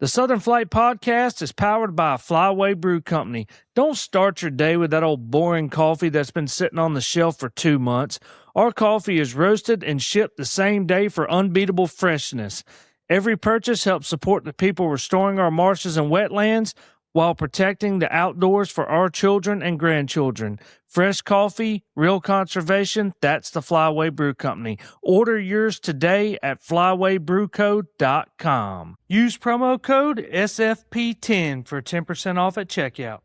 The Southern Flight Podcast is powered by Flyway Brew Company. Don't start your day with that old boring coffee that's been sitting on the shelf for 2 months. Our coffee is roasted and shipped the same day for unbeatable freshness. Every purchase helps support the people restoring our marshes and wetlands while protecting the outdoors for our children and grandchildren. Fresh coffee, real conservation, that's the Flyway Brew Company. Order yours today at flywaybrewco.com. Use promo code SFP10 for 10% off at checkout.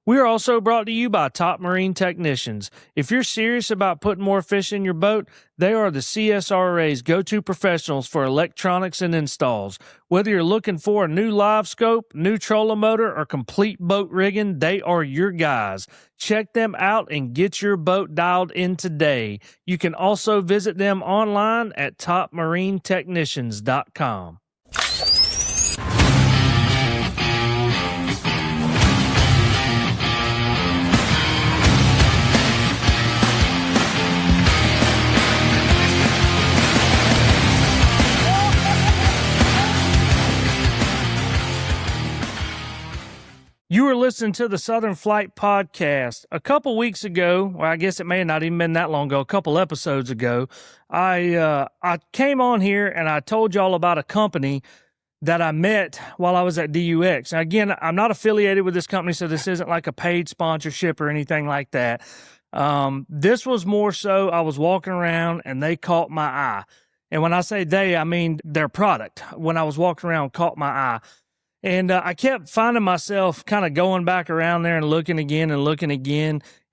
We are also brought to you by Top Marine Technicians. If you're serious about putting more fish in your boat, they are the CSRA's go-to professionals for electronics and installs. Whether you're looking for a new live scope, new trolling motor, or complete boat rigging, they are your guys. Check them out and get your boat dialed in today. You can also visit them online at topmarinetechnicians.com. You were listening to the Southern Flight Podcast. A couple weeks ago, well, I guess it may have not even been that long ago, a couple episodes ago, I came on here and I told y'all about a company that I met while I was at DUX. Now, again, I'm not affiliated with this company, so this isn't like a paid sponsorship or anything like that. This was more so I was walking around and they caught my eye. And when I say they, I mean their product. When I was walking around, caught my eye. And I kept finding myself kind of going back around there and looking again.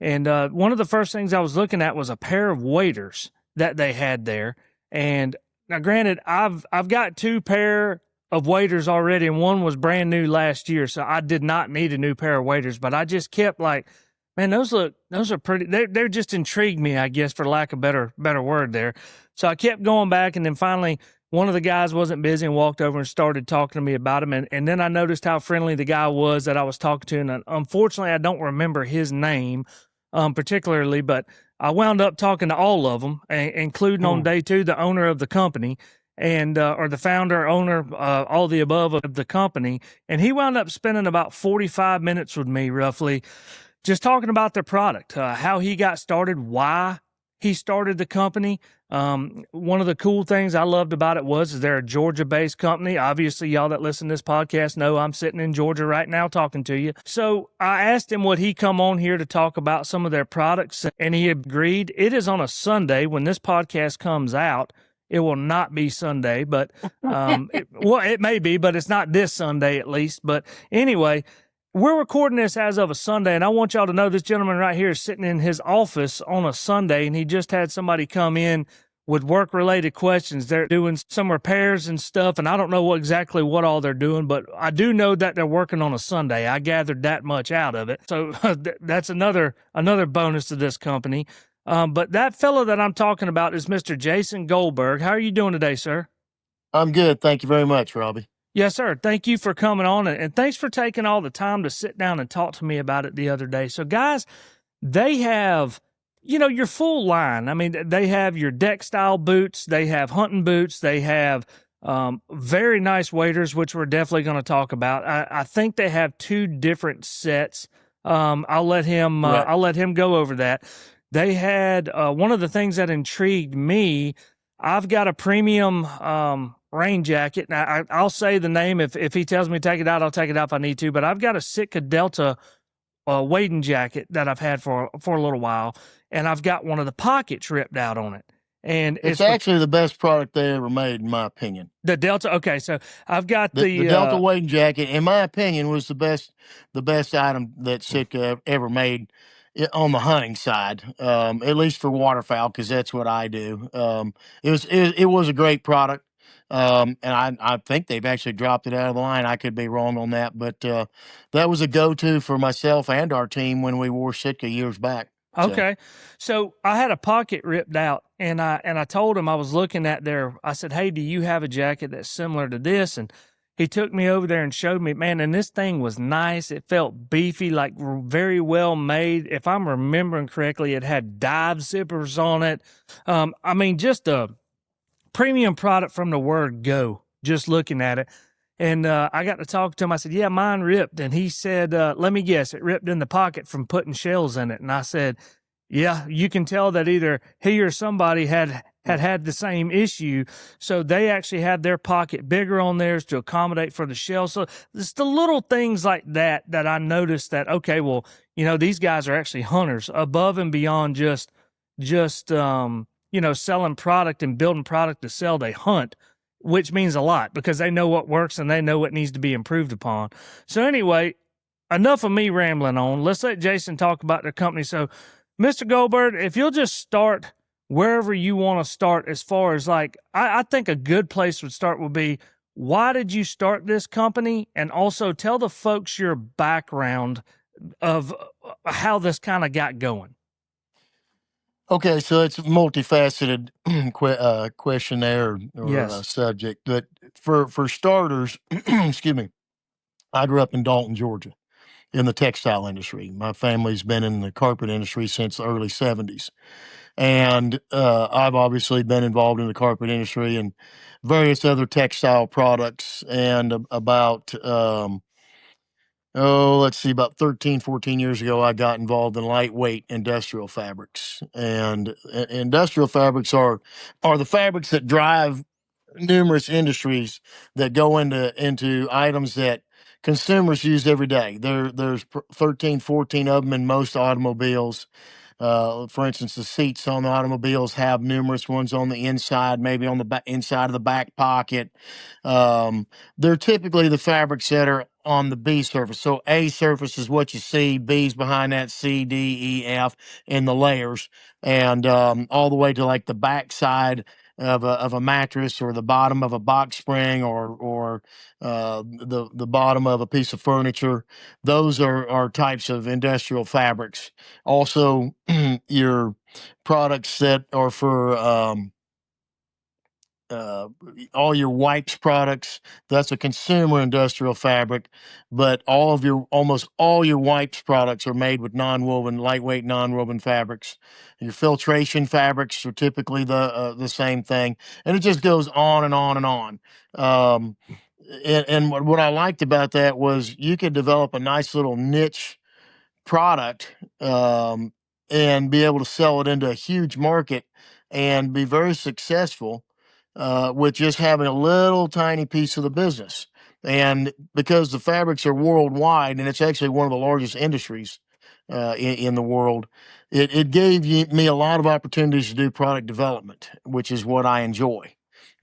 And one of the first things I was looking at was a pair of waders that they had there. And now, granted, I've got 2 pair of waders already, and one was brand new last year, so I did not need a new pair of waders. But I just kept like, man, those are pretty. They're just intrigued me, I guess, for lack of better word there. So I kept going back, and then finally, one of the guys wasn't busy and walked over and started talking to me about him. And then I noticed how friendly the guy was that I was talking to. And unfortunately, I don't remember his name particularly, but I wound up talking to all of them, including on day 2, the owner of the company and or the founder, owner, all the above of the company. And he wound up spending about 45 minutes with me, roughly, just talking about their product, how he got started, why he started the company. One of the cool things I loved about it is they're a Georgia-based company. Obviously, y'all that listen to this podcast know I'm sitting in Georgia right now talking to you. So I asked him would he come on here to talk about some of their products, and he agreed. It is on a Sunday when this podcast comes out. It will not be Sunday, but it may be, but it's not this Sunday at least. But anyway, we're recording this as of a Sunday, and I want y'all to know this gentleman right here is sitting in his office on a Sunday, and he just had somebody come in with work-related questions. They're doing some repairs and stuff, and I don't know exactly what all they're doing, but I do know that they're working on a Sunday. I gathered that much out of it. So that's another bonus to this company. But that fellow that I'm talking about is Mr. Jason Goldberg. How are you doing today, sir? I'm good. Thank you very much, Robbie. Yes, sir. Thank you for coming on, and thanks for taking all the time to sit down and talk to me about it the other day. So, guys, they have, your full line. I mean, they have your deck-style boots. They have hunting boots. They have very nice waders, which we're definitely going to talk about. I think they have 2 different sets. I'll let him go over that. They had one of the things that intrigued me. I've got a premium rain jacket. Now, I'll say the name. If he tells me to take it out, I'll take it out if I need to. But I've got a Sitka Delta wading jacket that I've had for a little while, and I've got one of the pockets ripped out on it. And it's actually the best product they ever made, in my opinion. The Delta. Okay, so I've got the Delta wading jacket, in my opinion, was the best item that Sitka ever made on the hunting side, at least for waterfowl, because that's what I do. It was a great product. And I think they've actually dropped it out of the line. I could be wrong on that, but that was a go-to for myself and our team when we wore Sitka years back. Okay. So I had a pocket ripped out, and I told him I was looking at I said, hey, do you have a jacket that's similar to this? And he took me over there and showed me, man, and this thing was nice. It felt beefy, like very well made. If I'm remembering correctly, it had dive zippers on it. I mean, just a premium product from the word go, just looking at it. And I got to talk to him. I said, "Yeah, mine ripped." And he said, "Let me guess, it ripped in the pocket from putting shells in it." And I said, "Yeah, you can tell that either he or somebody had the same issue. So they actually had their pocket bigger on theirs to accommodate for the shell." So it's the little things like that that I noticed that, okay, well, these guys are actually hunters above and beyond just selling product and building product to sell. They hunt, which means a lot because they know what works and they know what needs to be improved upon. So anyway, enough of me rambling on. Let's let Jason talk about their company. So, Mr. Goldberg, if you'll just start wherever you want to start, as far as like, I think a good place would be, why did you start this company? And also tell the folks your background of how this kind of got going. Okay, so it's a multifaceted question there, or Yes. subject. But for starters, excuse me, I grew up in Dalton, Georgia, in the textile industry. My family's been in the carpet industry since the early '70s, and I've obviously been involved in the carpet industry and various other textile products. And about let's see, about 13, 14 years ago, I got involved in lightweight industrial fabrics. And industrial fabrics are the fabrics that drive numerous industries that go into items that consumers use every day. There's 13, 14 of them in most automobiles. For instance, the seats on the automobiles have numerous ones on the inside, maybe on the inside of the back pocket. They're typically the fabrics that are on the B surface. So A surface is what you see, B's behind that, C, D, E, F in the layers, and all the way to like the back side of a mattress, or the bottom of a box spring, or the bottom of a piece of furniture. Those are types of industrial fabrics. Also, your products that are for uh, all your wipes products, that's a consumer industrial fabric. But almost all your wipes products are made with lightweight non-woven fabrics. Your filtration fabrics are typically the same thing, and it just goes on and on and on. Um, and what I liked about that was you could develop a nice little niche product, and be able to sell it into a huge market and be very successful with just having a little tiny piece of the business. And because the fabrics are worldwide, and it's actually one of the largest industries in the world, it gave me a lot of opportunities to do product development, which is what I enjoy.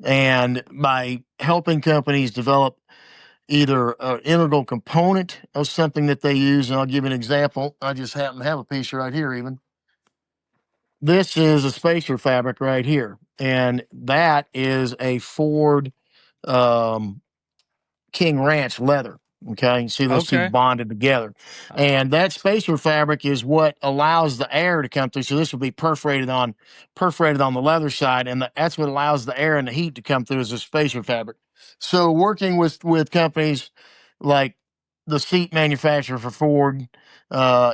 And by helping companies develop either an integral component of something that they use. And I'll give you an example. I just happen to have a piece right here, even. This is a spacer fabric right here. And that is a Ford um, King Ranch leather. Okay, you see those two Okay. bonded together, and that spacer fabric is what allows the air to come through. So this will be perforated on the leather side, and that's what allows the air and the heat to come through, as a spacer fabric. So working with companies like the seat manufacturer for Ford,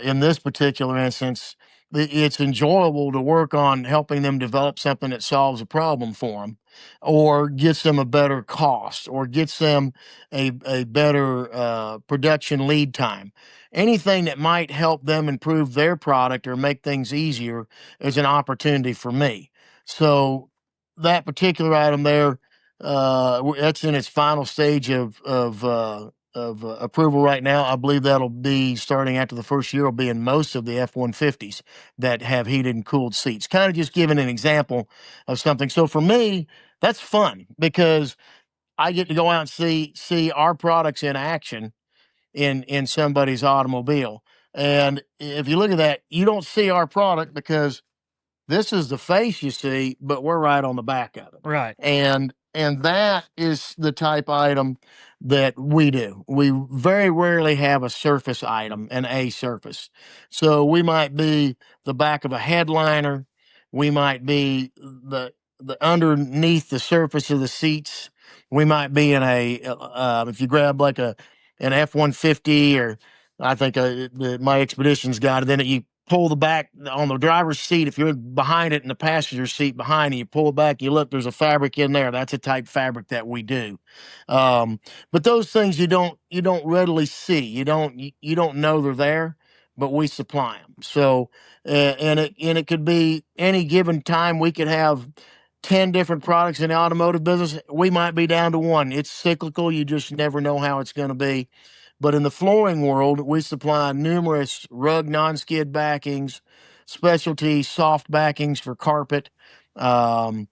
in this particular instance, it's enjoyable to work on helping them develop something that solves a problem for them, or gets them a better cost, or gets them a better production lead time. Anything that might help them improve their product or make things easier is an opportunity for me. So that particular item there, that's in its final stage of approval right now. I believe that'll be starting after the first year. Will be in most of the F-150s that have heated and cooled seats. Kind of just giving an example of something. So for me, that's fun because I get to go out and see our products in action in somebody's automobile. And if you look at that, you don't see our product because this is the face you see, but we're right on the back of it. Right. And that is the type item that we do. We very rarely have a surface item, an A surface. So we might be the back of a headliner. We might be the underneath the surface of the seats. We might be in if you grab like an F-150, or I think my Expedition's got it in it. pull the back on the driver's seat. If you're behind it in the passenger seat behind you, pull it back, you look, there's a fabric in there. That's a type fabric that we do. But those things you don't readily see. You don't know they're there, but we supply them. So, and it could be any given time we could have 10 different products in the automotive business. We might be down to one. It's cyclical. You just never know how it's going to be. But in the flooring world, we supply numerous rug non-skid backings, specialty soft backings for carpet, um,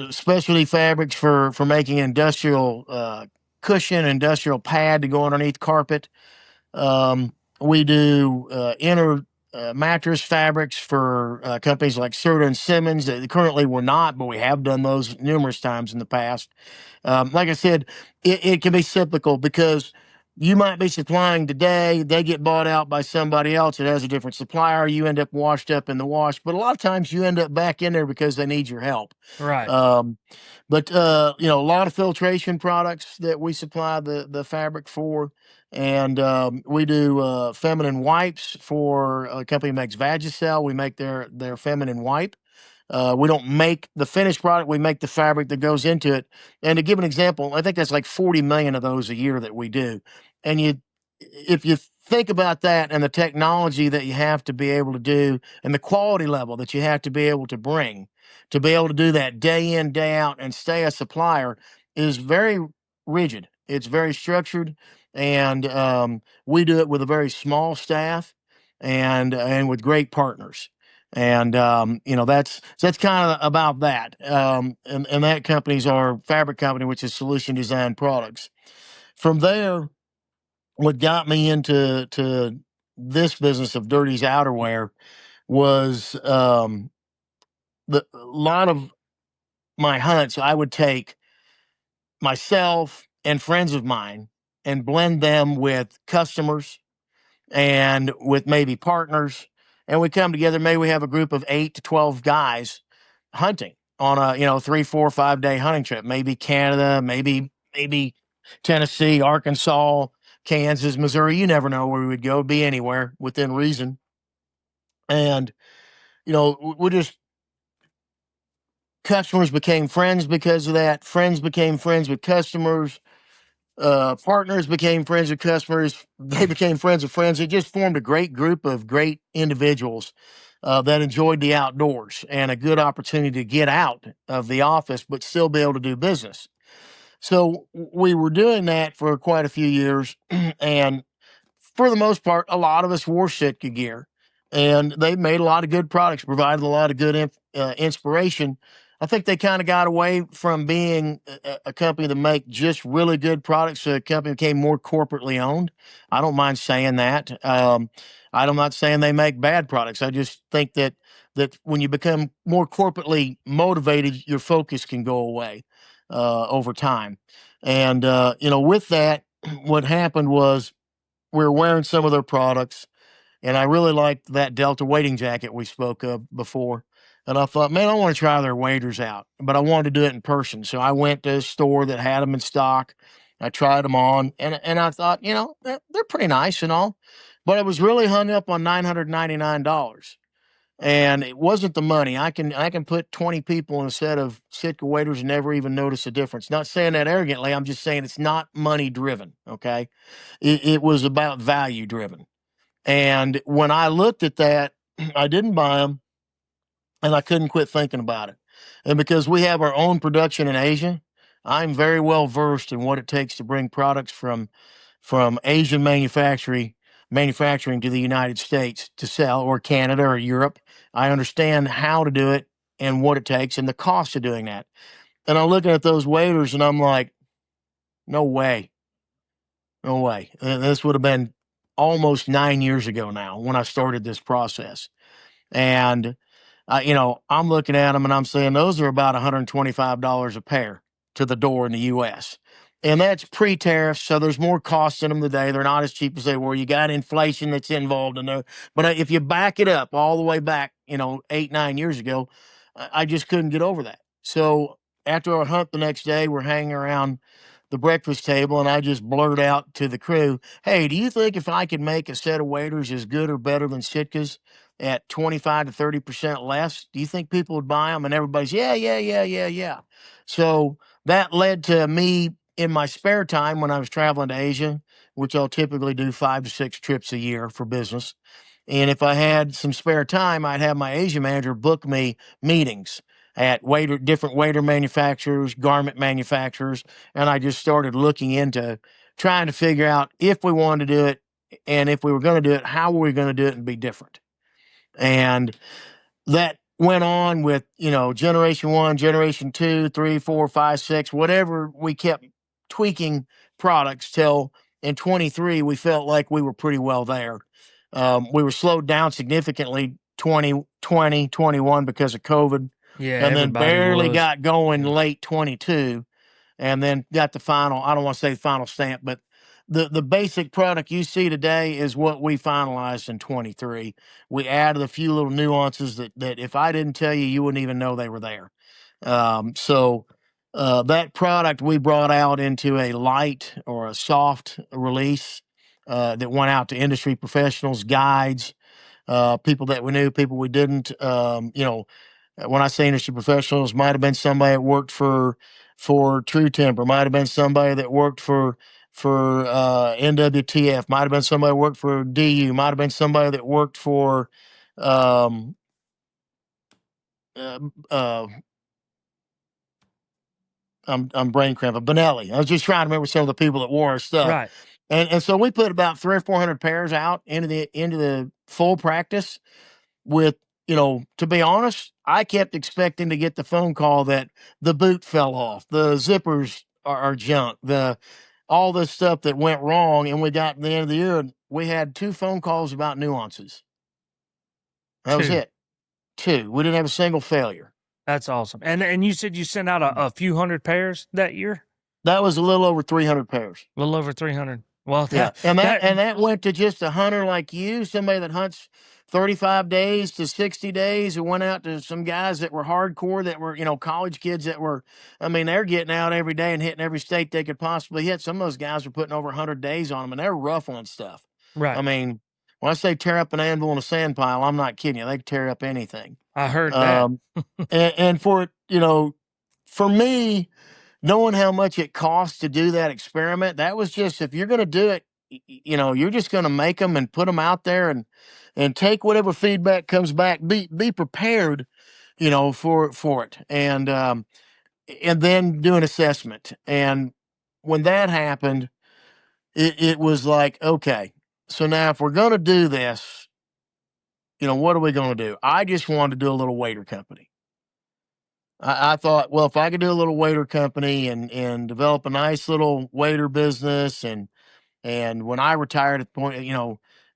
specialty fabrics for making industrial cushion, industrial pad to go underneath carpet. We do inner mattress fabrics for companies like Serta and Simmons. Currently, we're not, but we have done those numerous times in the past. Like I said, it can be cyclical because you might be supplying today, they get bought out by somebody else that has a different supplier. You end up washed up in the wash, but a lot of times you end up back in there because they need your help. Right. But a lot of filtration products that we supply the fabric for. And we do feminine wipes for a company that makes Vagisil. We make their feminine wipe. We don't make the finished product. We make the fabric that goes into it. And to give an example, I think that's like 40 million of those a year that we do. And if you think about that and the technology that you have to be able to do and the quality level that you have to be able to bring to be able to do that day in, day out and stay a supplier is very rigid. It's very structured. And we do it with a very small staff and with great partners. And that's kind of about that. And that company's our fabric company, which is Solution Design Products. From there, what got me into this business of Dirty's Outerwear was a lot of my hunts. I would take myself and friends of mine and blend them with customers and with maybe partners, and we come together. Maybe we have a group of 8 to 12 guys hunting on a 3, 4, 5 day hunting trip. Maybe Canada, maybe Tennessee, Arkansas, Kansas, Missouri. You never know where we would go. It'd be anywhere within reason. And we just customers became friends because of that. Friends became friends with customers. Partners became friends with customers. They became friends with friends. It just formed a great group of great individuals that enjoyed the outdoors and a good opportunity to get out of the office, but still be able to do business. So we were doing that for quite a few years. And for the most part, a lot of us wore Sitka gear, and they made a lot of good products, provided a lot of good inspiration. I think they kind of got away from being a company that make just really good products. So the company became more corporately owned. I don't mind saying that. I'm not saying they make bad products. I just think that when you become more corporately motivated, your focus can go away over time. And with that, what happened was we were wearing some of their products, and I really liked that Delta wading jacket we spoke of before. And I thought, man, I want to try their waders out, but I wanted to do it in person. So I went to a store that had them in stock. I tried them on, and I thought, they're pretty nice and all, but I was really hung up on $999. And it wasn't the money. I can put 20 people in a set of Sitka waders and never even notice a difference. Not saying that arrogantly. I'm just saying it's not money driven. Okay. It was about value driven. And when I looked at that, I didn't buy them, and I couldn't quit thinking about it. And because we have our own production in Asia, I'm very well versed in what it takes to bring products from Asian manufacturing to the United States to sell, or Canada or Europe. I understand how to do it and what it takes and the cost of doing that. And I'm looking at those waders and I'm like, no way. No way. And this would have been almost 9 years ago now when I started this process. And I'm looking at them and I'm saying those are about $125 a pair to the door in the U.S. And that's pre-tariff, so there's more costs in them today. They're not as cheap as they were. You got inflation that's involved in there. But if you back it up all the way back, 8, 9 years ago, I just couldn't get over that. So after our hunt the next day, we're hanging around the breakfast table, and I just blurt out to the crew, "Hey, do you think if I could make a set of waders as good or better than Sitka's at 25 to 30% less, do you think people would buy them?" And everybody's, "Yeah, yeah, yeah, yeah, yeah." So that led to me in my spare time when I was traveling to Asia, which I'll typically do 5 to 6 trips a year for business. And if I had some spare time, I'd have my Asia manager book me meetings at different wader manufacturers, garment manufacturers, and I just started looking into trying to figure out if we wanted to do it, and if we were going to do it, how were we going to do it and be different. And that went on with, generation one, generation two, three, four, five, six, whatever. We kept tweaking products till in 23, we felt like we were pretty well there. We were slowed down significantly 2020, 21 because of COVID, Yeah, and then everybody barely was. got going Yeah. late 22, and then got the final, I don't want to say final stamp, but the basic product you see today is what we finalized in 23. We added a few little nuances that if I didn't tell you, you wouldn't even know they were there. That product we brought out into a light or a soft release that went out to industry professionals, guides, people that we knew, people we didn't. When I say industry professionals, might have been somebody that worked for True Timber, might have been somebody that worked for NWTF, might have been somebody that worked for DU, might have been somebody that worked for um, uh, uh, I'm brain cramping. Benelli. I was just trying to remember some of the people that wore our stuff, Right. and so we put about 300 or 400 pairs out into the full practice. With, to be honest, I kept expecting to get the phone call that the boot fell off, the zippers are junk, the all this stuff that went wrong, and we got to the end of the year and we had 2 phone calls about nuances. That was 2. it. 2. We didn't have a single failure. That's awesome. And you said you sent out a few hundred pairs that year? That was a little over 300 pairs. A little over 300. Well, Yeah, that and that that and that went to just a hunter like you, somebody that hunts 35 days to 60 days, who went out to some guys that were hardcore, that were, college kids that were, I mean, they're getting out every day and hitting every state they could possibly hit. Some of those guys were putting over 100 days on them, and they're ruffling stuff. I right. mean, when I say tear up an anvil in a sand pile, I'm not kidding you. They can tear up anything. I heard that. Um, and for, for me, knowing how much it costs to do that experiment, that was just, if you're going to do it, you're just going to make them and put them out there and take whatever feedback comes back. Be prepared, for it, and then do an assessment. And when that happened, it was like, okay, so now if we're going to do this, what are we going to do? I just wanted to do a little wader company. I thought, well, if I could do a little wader company and develop a nice little wader business, and when I retired at the point,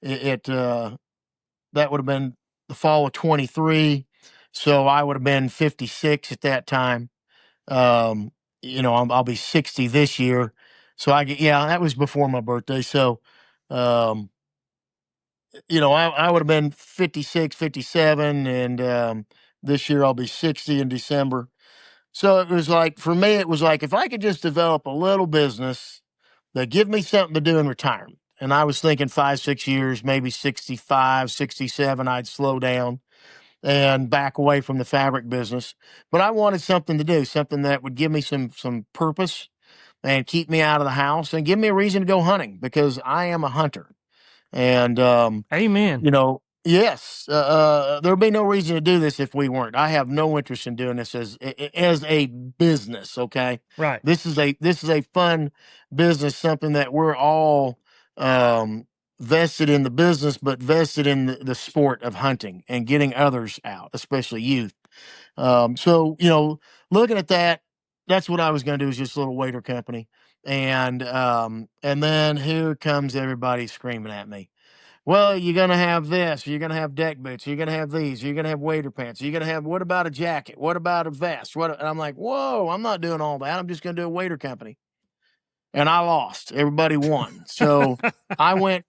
that would have been the fall of 23, so I would have been 56 at that time. Um, I'll be 60 this year, so that was before my birthday. So, um, I would have been 56, 57, and this year I'll be 60 in December. So it was like, for me, it was like, if I could just develop a little business that give me something to do in retirement. And I was thinking 5, 6 years, maybe 65, 67, I'd slow down and back away from the fabric business. But I wanted something to do, something that would give me some purpose and keep me out of the house and give me a reason to go hunting, because I am a hunter. And Amen. yes, there'd be no reason to do this if we weren't. I have no interest in doing this as a business. Okay, Right. this is a fun business, something that we're all vested in the business, but vested in the sport of hunting and getting others out, especially youth. So looking at that, that's what I was going to do, is just a little wader company, and then here comes everybody screaming at me. Well, you're going to have this, you're going to have deck boots, you're going to have these, you're going to have wader pants, you're going to have, what about a jacket? What about a vest? And I'm like, whoa, I'm not doing all that. I'm just going to do a wader company. And I lost. Everybody won. So I went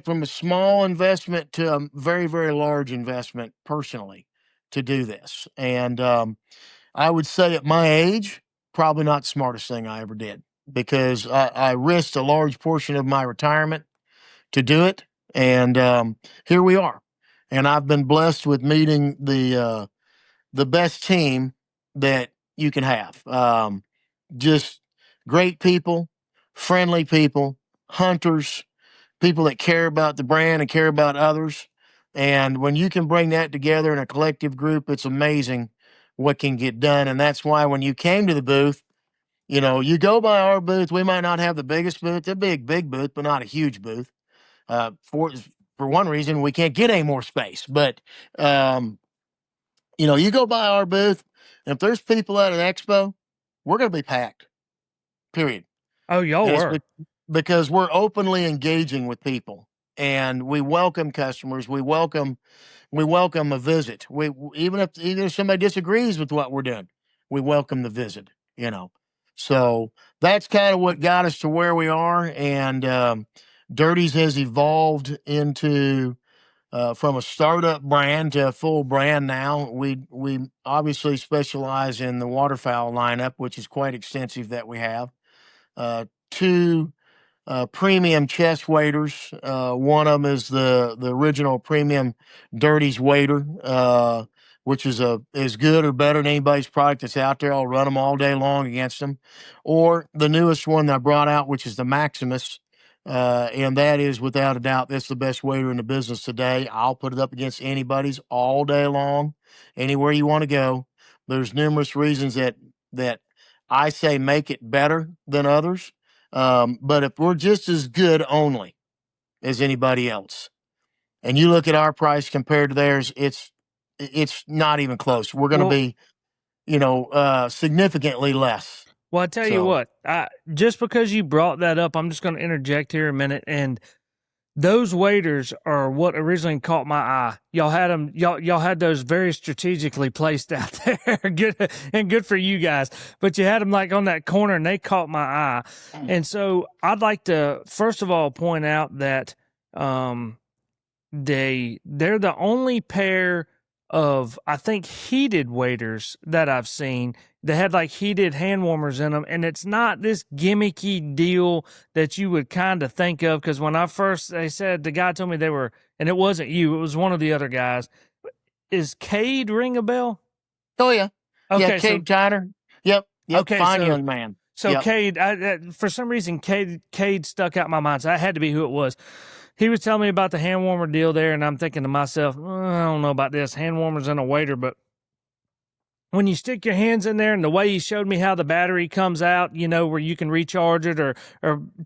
from a small investment to a very, very large investment personally to do this. And I would say at my age, probably not the smartest thing I ever did. because I risked a large portion of my retirement to do it. And here we are. And I've been blessed with meeting the best team that you can have. Just great people, friendly people, hunters, people that care about the brand and care about others. And when you can bring that together in a collective group, it's amazing what can get done. And that's why when you came to the booth, you go by our booth, we might not have the biggest booth, a big booth, but not a huge booth. For one reason, we can't get any more space. But you go by our booth, and if there's people at an expo, we're going to be packed. Period. Oh, y'all And it's were. because we're openly engaging with people, and we welcome customers. We welcome a visit. Even if somebody disagrees with what we're doing, we welcome the visit. So that's kind of what got us to where we are. And Dirties has evolved into from a startup brand to a full brand now. We obviously specialize in the waterfowl lineup, which is quite extensive that we have. Two premium chest waders. One of them is the original premium Dirties wader, which is as good or better than anybody's product that's out there. I'll run them all day long against them. Or the newest one that I brought out, which is the Maximus. And that is without a doubt, that's the best wader in the business today. I'll put it up against anybody's all day long, anywhere you want to go. There's numerous reasons that I say make it better than others. But if we're just as good only as anybody else, and you look at our price compared to theirs, it's not even close. We're going to Well, be, significantly less. well, I tell you So what, just because you brought that up, I'm just going to interject here a minute. And those waders are what originally caught my eye. Y'all had them. Y'all had those very strategically placed out there. Good for you guys. But you had them like on that corner, and they caught my eye. And so I'd like to first of all point out that they're the only pair of, I think, heated waders that I've seen that had like heated hand warmers in them. And it's not this gimmicky deal that you would kind of think of. Because when they said, the guy told me they were, and it wasn't you, it was one of the other guys. Is Cade ring a bell? oh yeah, Okay, Cade Tyner. Yep, okay, fine young man. So Yep. Cade, for some reason, Cade stuck out in my mind. So that had to be who it was. He was telling me about the hand warmer deal there, and I'm thinking to myself, I don't know about this. Hand warmers in a wader, but when you stick your hands in there and the way he showed me how the battery comes out, where you can recharge it or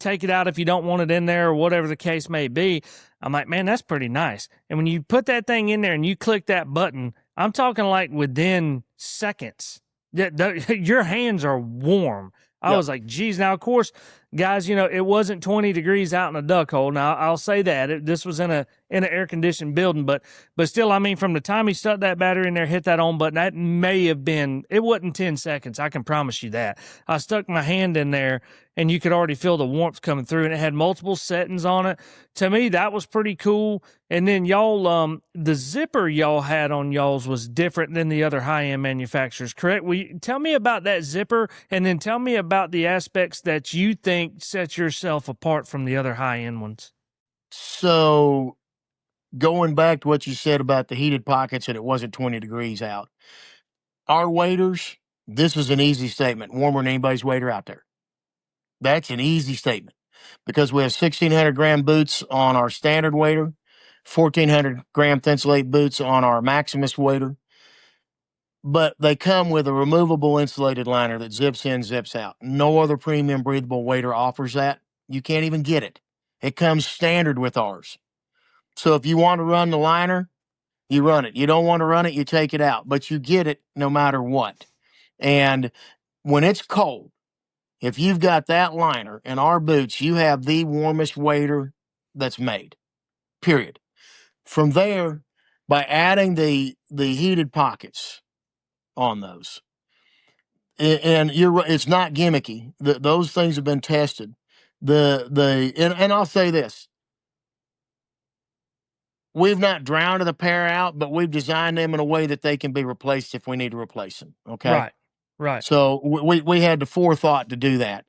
take it out if you don't want it in there or whatever the case may be, I'm like, man, that's pretty nice. And when you put that thing in there and you click that button, I'm talking like within seconds, your hands are warm. I was like, geez. Now, of course, guys, it wasn't 20 degrees out in a duck hole. Now, I'll say that this was in an air conditioned building, but still, I mean, from the time he stuck that battery in there, hit that on button, that may have been, it wasn't 10 seconds. I can promise you that. I stuck my hand in there and you could already feel the warmth coming through, and it had multiple settings on it. To me, that was pretty cool. And then y'all, the zipper y'all had on y'all's was different than the other high-end manufacturers, correct? Tell me about that zipper, and then tell me about the aspects that you think set yourself apart from the other high-end ones. So going back to what you said about the heated pockets and it wasn't 20 degrees out, our waders, this is an easy statement, warmer than anybody's wader out there. That's an easy statement because we have 1,600 gram boots on our standard wader, 1,400 gram Thinsulate boots on our Maximus wader, but they come with a removable insulated liner that zips in, zips out. No other premium breathable wader offers that. You can't even get it. It comes standard with ours. So if you want to run the liner, you run it. You don't want to run it, you take it out, but you get it no matter what. And when it's cold, if you've got that liner in our boots, you have the warmest wader that's made, period. From there, by adding the heated pockets on those, and you're right, it's not gimmicky. Those things have been tested. And I'll say this: we've not drowned the pair out, but we've designed them in a way that they can be replaced if we need to replace them. Okay, Right. So we had the forethought to do that.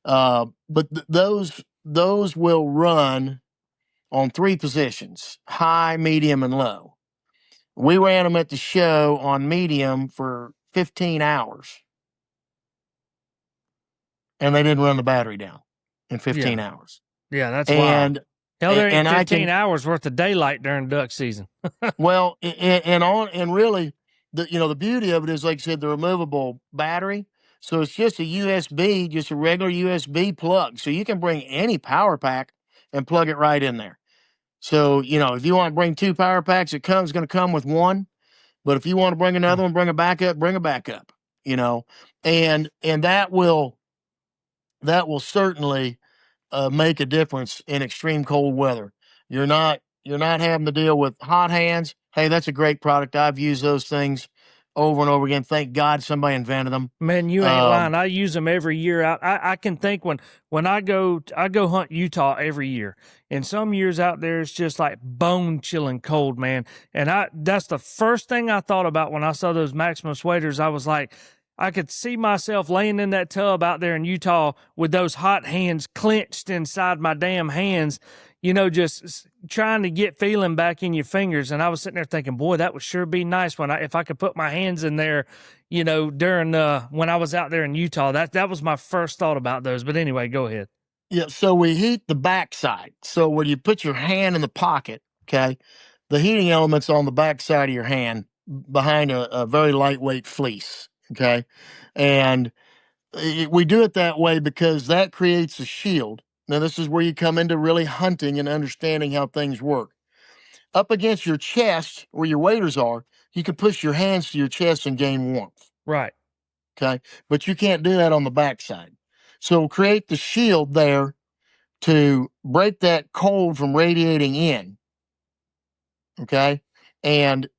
But those will run on 3 positions: high, medium, and low. We ran them at the show on medium for 15 hours, and they didn't run the battery down in 15 Yeah. hours. Yeah, that's wild. And Hell, there ain't and I 15 can hours worth of daylight during duck season. well and really the beauty of it is, like I said, the removable battery. So it's just a USB, just a regular USB plug. So you can bring any power pack and plug it right in there. So, if you want to bring 2 power packs, going to come with one. But if you want to bring another one, bring a backup, and that will certainly make a difference in extreme cold weather. You're not having to deal with hot hands. Hey, that's a great product. I've used those things over and over again. Thank God somebody invented them. Man, you ain't lying. I use them every year. I can think when I go hunt Utah every year, and some years out there it's just like bone chilling cold, man. And that's the first thing I thought about when I saw those Maximus Waders. I was like, I could see myself laying in that tub out there in Utah with those hot hands clenched inside my damn hands, just trying to get feeling back in your fingers. And I was sitting there thinking, boy, that would sure be nice if I could put my hands in there, during when I was out there in Utah. That was my first thought about those. But anyway, go ahead. Yeah, so we heat the backside. So when you put your hand in the pocket, okay, the heating element's on the backside of your hand behind a very lightweight fleece, okay, and we do it that way because that creates a shield. Now, this is where you come into really hunting and understanding how things work. Up against your chest, where your waders are, you can push your hands to your chest and gain warmth. Right. Okay. But you can't do that on the backside. So create the shield there to break that cold from radiating in. Okay. And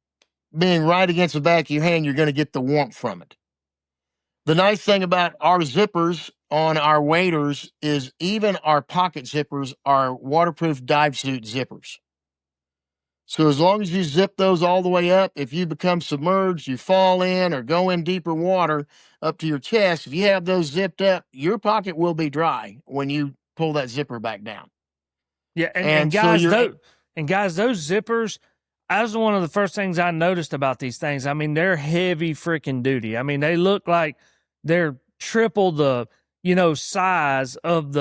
being right against the back of your hand, you're going to get the warmth from it. The nice thing about our zippers on our waders is even our pocket zippers are waterproof dive suit zippers. So as long as you zip those all the way up, if you become submerged, you fall in or go in deeper water up to your chest, if you have those zipped up, your pocket will be dry when you pull that zipper back down. Yeah, and And so guys, you're those zippers, that's one of the first things I noticed about these things. I mean, they're heavy freaking duty. I mean, they look like they're triple the, size of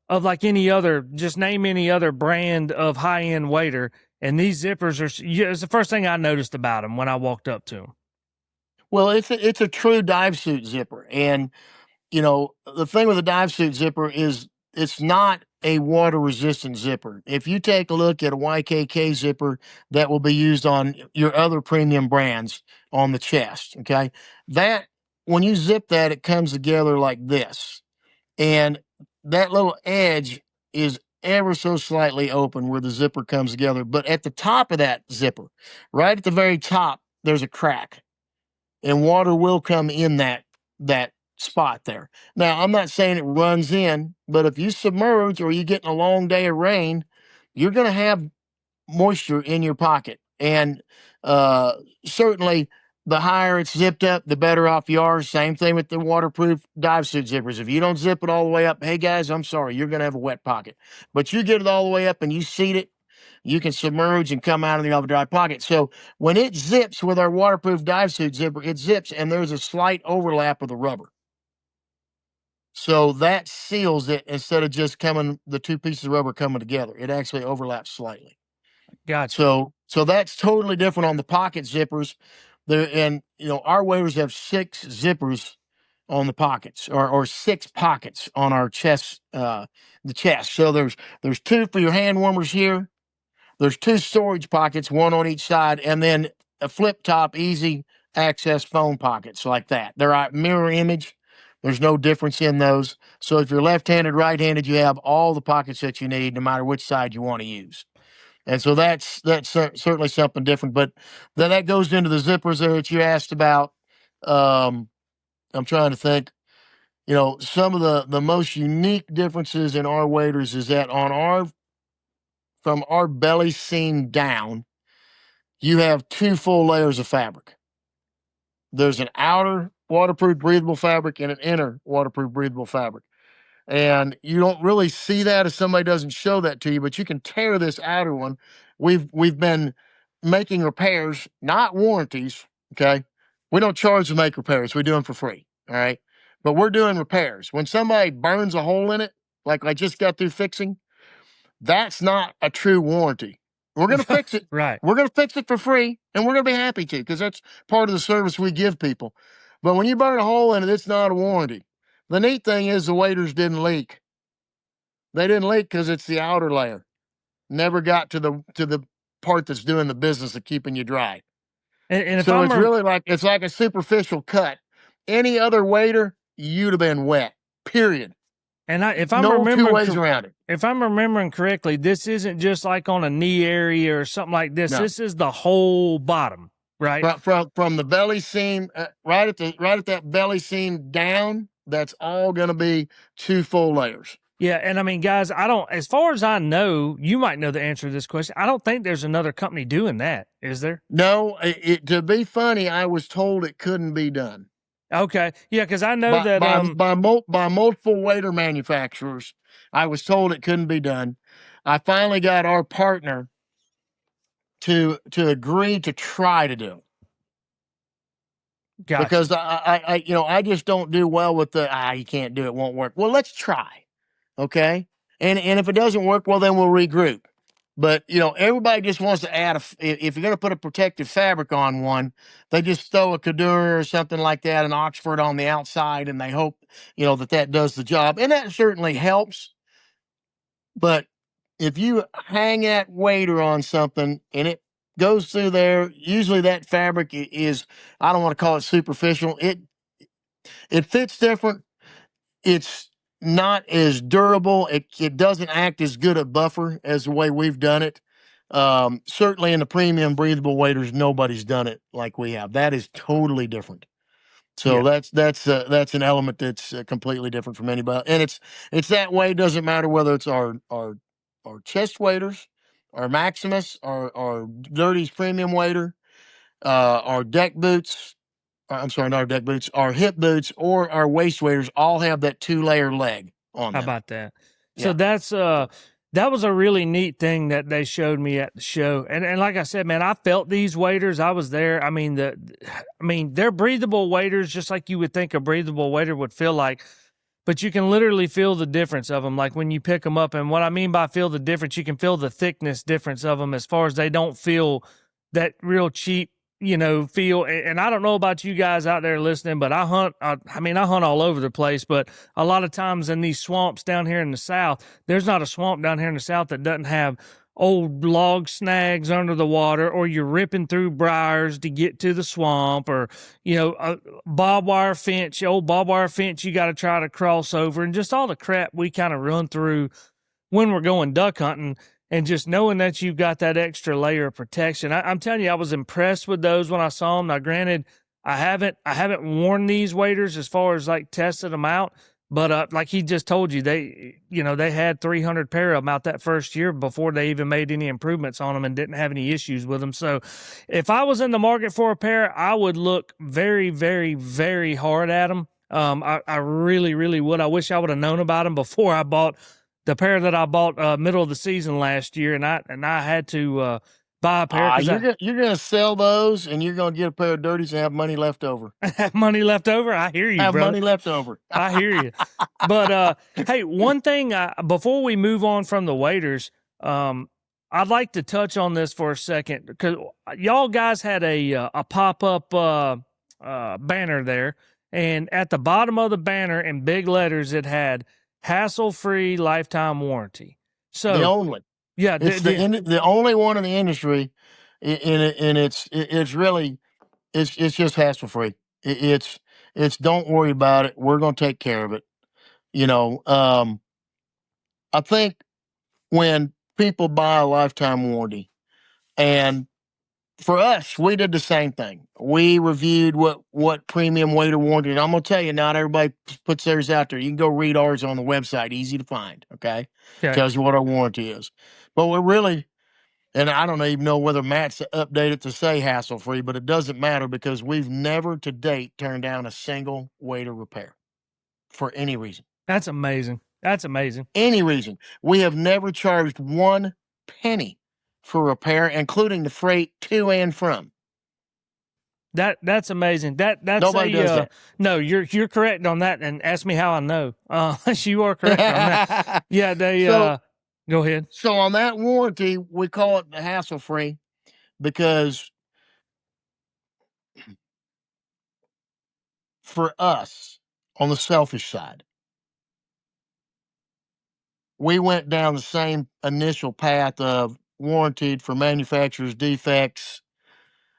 like any other, just name any other brand of high end wader. And these zippers it's the first thing I noticed about them when I walked up to them. well, it's a true dive suit zipper. And the thing with a dive suit zipper is it's not a water resistant zipper. If you take a look at a YKK zipper that will be used on your other premium brands on the chest, okay, that when you zip that, it comes together like this. And that little edge is ever so slightly open where the zipper comes together. But at the top of that zipper, right at the very top, there's a crack and water will come in that spot there. Now, I'm not saying it runs in, but if you submerge or you get in a long day of rain, you're going to have moisture in your pocket. And certainly, the higher it's zipped up, the better off you are. Same thing with the waterproof dive suit zippers. If you don't zip it all the way up, hey guys, I'm sorry, you're going to have a wet pocket. But you get it all the way up and you seat it, you can submerge and come out of the other dry pocket. So when it zips with our waterproof dive suit zipper, it zips and there's a slight overlap of the rubber. So that seals it instead of just the 2 pieces of rubber coming together. It actually overlaps slightly. Gotcha. So that's totally different on the pocket zippers. There and our waders have 6 zippers on the pockets or 6 pockets on our chest, the chest. So there's 2 for your hand warmers here. There's 2 storage pockets, 1 on each side, and then a flip top easy access phone pockets like that. They're a mirror image. There's no difference in those. So if you're left-handed, right-handed, you have all the pockets that you need, no matter which side you want to use. And so that's certainly something different. But then that goes into the zippers there that you asked about. I'm trying to think. Some of the most unique differences in our waders is that from our belly seam down, you have 2 full layers of fabric. There's an outer waterproof breathable fabric and an inner waterproof breathable fabric. And you don't really see that if somebody doesn't show that to you, but you can tear this outer one. We've been making repairs, not warranties. Okay. We don't charge to make repairs. We do them for free. All right. But we're doing repairs. When somebody burns a hole in it, like I just got through fixing, that's not a true warranty. We're going to fix it. Right. We're going to fix it for free, and we're going to be happy to, because that's part of the service we give people. But when you burn a hole in it, it's not a warranty. The neat thing is the waders didn't leak. They didn't leak because it's the outer layer. Never got to the part that's doing the business of keeping you dry. And if So I'm it's really like a superficial cut. Any other wader, you'd have been wet. Period. and if I'm No two remembering ways around it. if I'm remembering correctly, this isn't just like on a knee area or something like this. No. This is the whole bottom, right? From the belly seam, right at that belly seam down. That's all going to be 2 full layers. Yeah, and I mean, guys, as far as I know, you might know the answer to this question. I don't think there's another company doing that, is there? No, to be funny, I was told it couldn't be done. Okay, yeah, because I know that by multiple wader manufacturers, I was told it couldn't be done. I finally got our partner to agree to try to do it. gotcha. Because I just don't do well with the you can't do it, won't work. Well, let's try. Okay. And if it doesn't work, well, then we'll regroup. But everybody just wants to add if you're going to put a protective fabric on one, they just throw a Cadure or something like that, an Oxford on the outside, and they hope that does the job, and that certainly helps. But if you hang that wader on something and it goes through there, usually that fabric is, I don't want to call it superficial. It fits different. It's not as durable. It doesn't act as good a buffer as the way we've done it. Certainly in the premium breathable waders, nobody's done it like we have. That is totally different. So Yeah. that's an element that's completely different from anybody, and it's that way. It doesn't matter whether it's our chest waders, our Maximus, our Dirty's premium wader, our deck boots. I'm sorry, not our deck boots, our hip boots, or our waist waders all have that 2-layer leg on How them. about that? Yeah. So that's that was a really neat thing that they showed me at the show. And like I said, man, I felt these waders. I was there. I mean, they're breathable waders, just like you would think a breathable wader would feel like. But you can literally feel the difference of them, like when you pick them up. And what I mean by feel the difference, you can feel the thickness difference of them, as far as they don't feel that real cheap, feel. And I don't know about you guys out there listening, but I hunt. I hunt all over the place. But a lot of times in these swamps down here in the South, there's not a swamp down here in the South that doesn't have old log snags under the water, or you're ripping through briars to get to the swamp, or a barbed wire fence, old barbed wire fence you got to try to cross over, and just all the crap we kind of run through when we're going duck hunting. And just knowing that you've got that extra layer of protection, I'm telling you, I was impressed with those when I saw them. Now, granted, I haven't worn these waders as far as like tested them out. But like he just told you, they had 300 pair of them out that first year before they even made any improvements on them and didn't have any issues with them. So if I was in the market for a pair, I would look very, very, very hard at them. I really, really would. I wish I would have known about them before I bought the pair that I bought middle of the season last year, and I had to buy a pair. You're gonna sell those, and you're gonna get a pair of dirties and have money left over. Have money left over? I hear you, have brother. money left over. I hear you. But hey, one thing before we move on from the waders, I'd like to touch on this for a second, because y'all guys had a pop-up banner there, and at the bottom of the banner in big letters it had hassle-free lifetime warranty. So the only, yeah, it's the only one in the industry, and it's really it's just hassle-free. It's don't worry about it. We're gonna take care of it. I think when people buy a lifetime warranty, and for us, we did the same thing. We reviewed what premium wader warranty. And I'm gonna tell you, not everybody puts theirs out there. You can go read ours on the website, easy to find. Okay, tells you what our warranty is. But we're really, and I don't even know whether Matt's updated to say hassle free, but it doesn't matter, because we've never to date turned down a single wader repair for any reason. That's amazing. That's amazing. Any reason. We have never charged 1 penny for repair, including the freight to and from. That's amazing. That's Nobody does that. no, you're correct on that. And ask me how I know. You are correct on that. Yeah, they So go ahead. So on that warranty, we call it the hassle-free because for us, on the selfish side, we went down the same initial path of warranted for manufacturer's defects,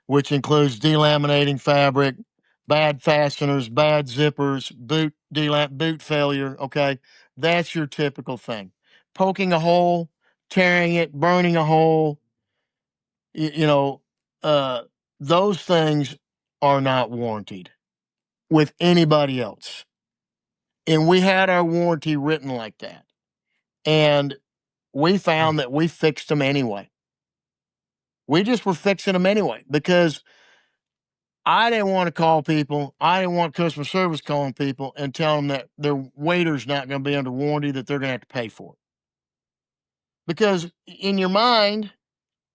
which includes delaminating fabric, bad fasteners, bad zippers, boot failure. Okay, that's your typical thing. Poking a hole, tearing it, burning a hole. You know, those things are not warranted with anybody else. And we had our warranty written like that. And we found that we fixed them anyway. We just were fixing them anyway because I didn't want to call people. I didn't want customer service calling people and telling them that their waiter's not going to be under warranty, that they're going to have to pay for it. Because in your mind,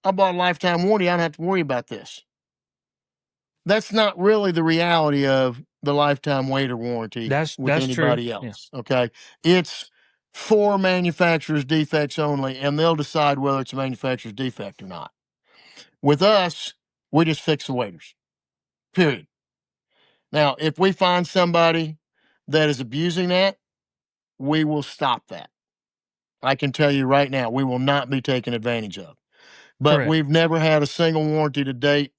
I bought a lifetime warranty. I don't have to worry about this. That's not really the reality of the lifetime waiter warranty with That's true. anybody else. Yeah. Okay. It's for manufacturer's defects only, and they'll decide whether it's a manufacturer's defect or not. With us, we just fix the waiters. Period. Now, if we find somebody that is abusing that, we will stop that. I can tell you right now, we will not be taken advantage of. But Correct. we've never had a single warranty to date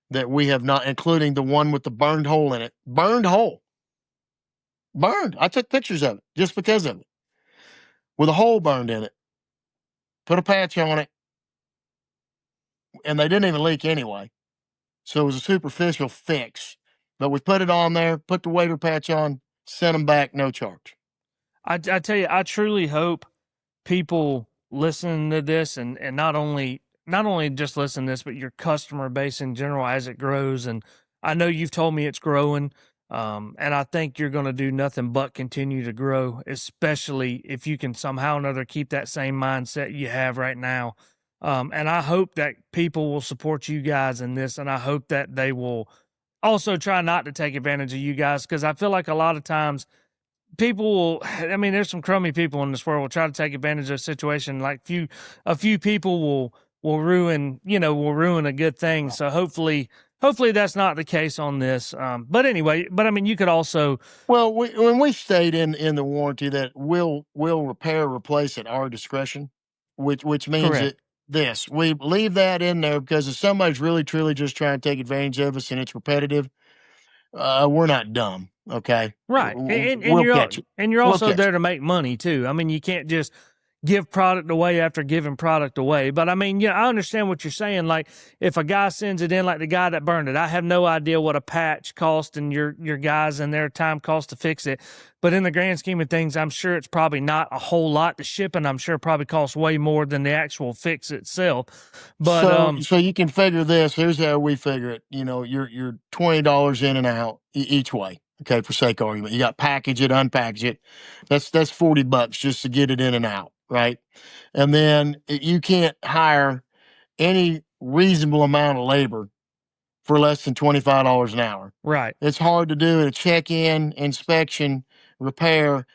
that we have not, including the one with the burned hole in it. Burned hole. Burned. I took pictures of it just because of it. With a hole burned in it. Put a patch on it. And they didn't even leak anyway. So it was a superficial fix. But we put it on there, put the waiter patch on, sent them back, no charge. I tell you, I truly hope people listen to this and not only just listen to this, but your customer base in general as it grows. And I know you've told me it's growing. And I think you're going to do nothing but continue to grow, especially if you can somehow or another keep that same mindset you have right now. And I hope that people will support you guys in this, and I hope that they will also try not to take advantage of you guys, because I feel like a lot of times people will, I mean, there's some crummy people in this world will try to take advantage of a situation. Like a few people will ruin a good thing. So hopefully that's not the case on this. But anyway, I mean, you could also, well, when we stayed in the warranty that we'll repair, replace at our discretion, which means correct. that we leave that in there because if somebody's really truly just trying to take advantage of us and it's repetitive, we're not dumb. Okay. Right. And We'll catch it. And you're also there to make money too. I mean, you can't just give product away after giving product away. But I mean, I understand what you're saying. Like if a guy sends it in, like the guy that burned it, I have no idea what a patch cost and your guys and their time cost to fix it. But in the grand scheme of things, I'm sure it's probably not a whole lot to ship, and I'm sure it probably costs way more than the actual fix itself. But so you can figure this. Here's how we figure it. You're $20 in and out each way. Okay, for sake of argument, you got package it, unpackage it. That's $40 just to get it in and out, right? And then you can't hire any reasonable amount of labor for less than $25 an hour. right. It's hard to do a check-in, inspection, repair,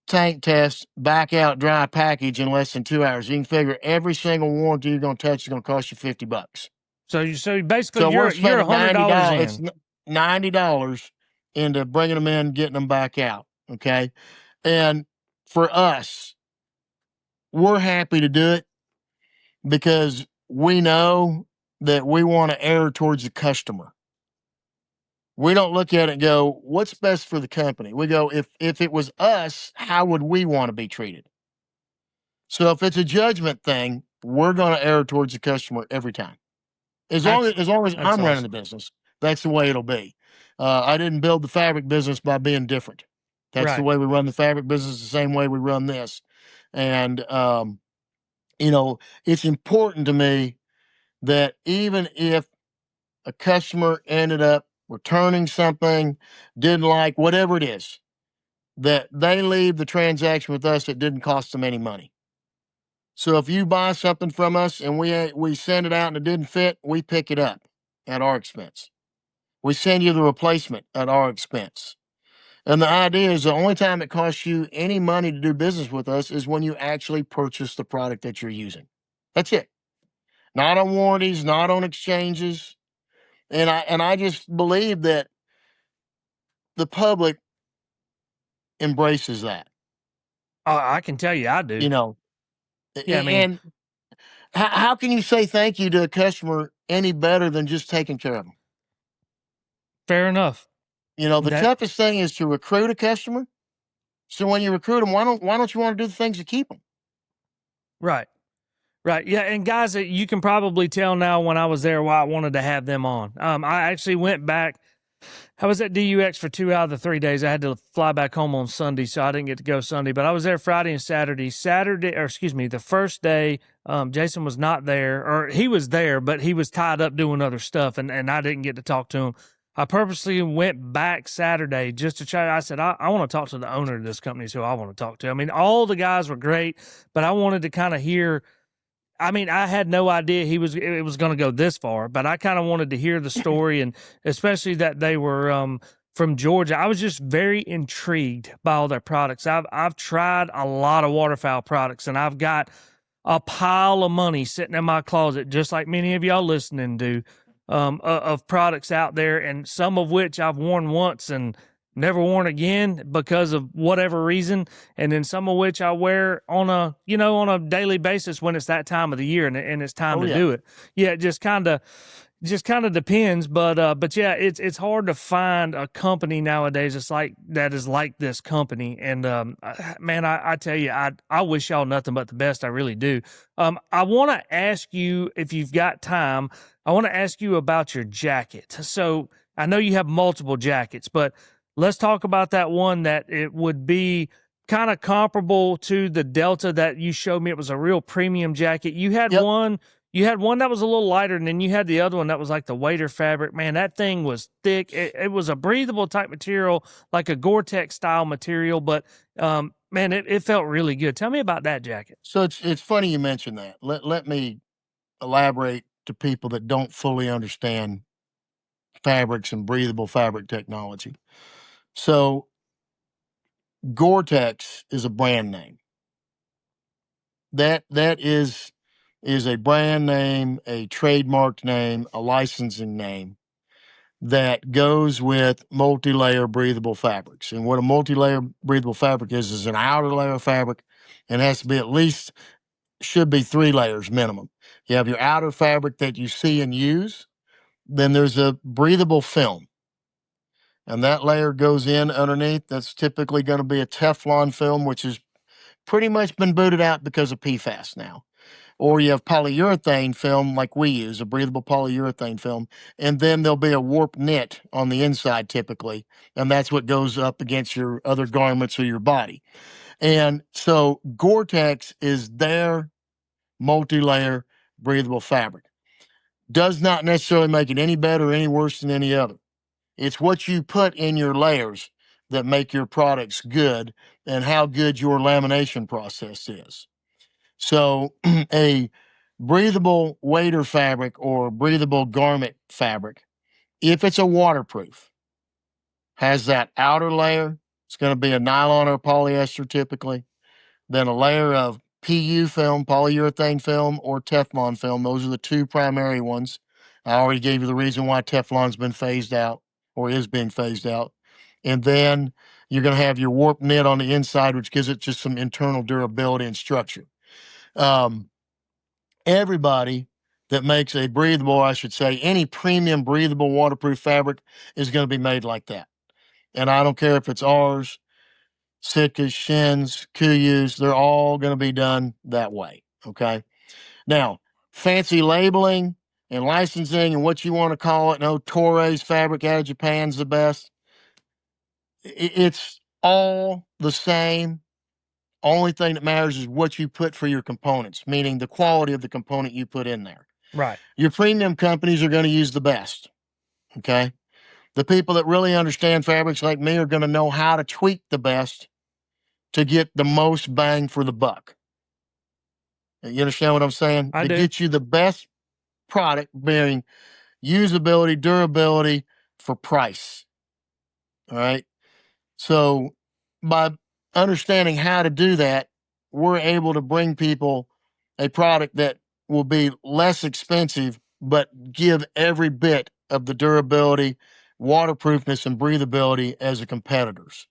tank test, back out, dry package in less than 2 hours. You can figure every single warranty you're going to touch is going to cost you $50. So basically you're $100 in. It's $90 into bringing them in, getting them back out. Okay. And for us, we're happy to do it because we know that we want to err towards the customer. We don't look at it and go, what's best for the company? We go, if it was us, how would we want to be treated? So if it's a judgment thing, we're going to err towards the customer every time. As long as I'm running the business, that's the way it'll be. I didn't build the fabric business by being different. That's the way we run the fabric business, the same way we run this. And, it's important to me that even if a customer ended up returning something, didn't like, whatever it is, that they leave the transaction with us, it didn't cost them any money. So if you buy something from us and we send it out and it didn't fit, we pick it up at our expense. We send you the replacement at our expense. And the idea is the only time it costs you any money to do business with us is when you actually purchase the product that you're using. That's it. Not on warranties, not on exchanges. And I just believe that the public embraces that. I can tell you, I do. You know, Yeah, I mean, and how can you say thank you to a customer any better than just taking care of them? fair enough. You know, the That toughest thing is to recruit a customer. So when you recruit them, why don't you want to do the things to keep them? right. Right. Yeah. And guys, you can probably tell now when I was there why I wanted to have them on. I actually went back. I was at DUX for 2 out of the 3 days. I had to fly back home on Sunday, so I didn't get to go Sunday, but I was there Friday and Saturday. The first day, Jason was not there, or he was there, but he was tied up doing other stuff, and I didn't get to talk to him. I purposely went back Saturday just to try. I said, I want to talk to the owner of this company, is who I want to talk to. I mean, all the guys were great, but I wanted to kind of hear. I mean, I had no idea it was going to go this far, but I kind of wanted to hear the story, and especially that they were from Georgia. I was just very intrigued by all their products. I've tried a lot of waterfowl products, and I've got a pile of money sitting in my closet, just like many of y'all listening do, of products out there, and some of which I've worn once and never worn again because of whatever reason, and then some of which I wear on a daily basis when it's that time of the year and it's time to do it. Yeah, it just kind of depends, but yeah, it's hard to find a company nowadays that is like this company. And man, I tell you, I wish y'all nothing but the best. I really do. I want to ask you, if you've got time, I want to ask you about your jacket. So I know you have multiple jackets, but let's talk about that one that it would be kind of comparable to the Delta that you showed me. It was a real premium jacket. You had one. You had one that was a little lighter, and then you had the other one that was like the wader fabric. Man, that thing was thick. It was a breathable type material, like a Gore-Tex style material, but man, it felt really good. Tell me about that jacket. So it's funny you mentioned that. Let me elaborate to people that don't fully understand fabrics and breathable fabric technology. So Gore-Tex is a brand name. That is a brand name, a trademarked name, a licensing name that goes with multi-layer breathable fabrics. And what a multi-layer breathable fabric is an outer layer of fabric, and has to be should be 3 layers minimum. You have your outer fabric that you see and use, then there's a breathable film. And that layer goes in underneath. That's typically going to be a Teflon film, which has pretty much been booted out because of PFAS now. Or you have polyurethane film like we use, a breathable polyurethane film, and then there'll be a warp knit on the inside typically, and that's what goes up against your other garments or your body. And so Gore-Tex is their multi-layer breathable fabric. Does not necessarily make it any better or any worse than any other. It's what you put in your layers that make your products good and how good your lamination process is. So a breathable wader fabric or breathable garment fabric, if it's a waterproof, has that outer layer. It's going to be a nylon or polyester typically, then a layer of PU film, polyurethane film, or Teflon film. Those are the 2 primary ones. I already gave you the reason why Teflon's been phased out or is being phased out. And then you're going to have your warp knit on the inside, which gives it just some internal durability and structure. Everybody that makes a breathable, I should say, any premium breathable waterproof fabric is going to be made like that. And I don't care if it's ours, Sitka's, Shin's, Kuyu's, they're all going to be done that way. Okay. Now, fancy labeling and licensing and what you want to call it. No, Torres fabric out of Japan's the best. It's all the same. Only thing that matters is what you put for your components, meaning the quality of the component you put in there. Right. Your premium companies are going to use the best. Okay. The people that really understand fabrics like me are going to know how to tweak the best to get the most bang for the buck. You understand what I'm saying? I To do. get you the best product bearing usability, durability for price. All right. So by understanding how to do that, we're able to bring people a product that will be less expensive, but give every bit of the durability, waterproofness, and breathability as the competitors.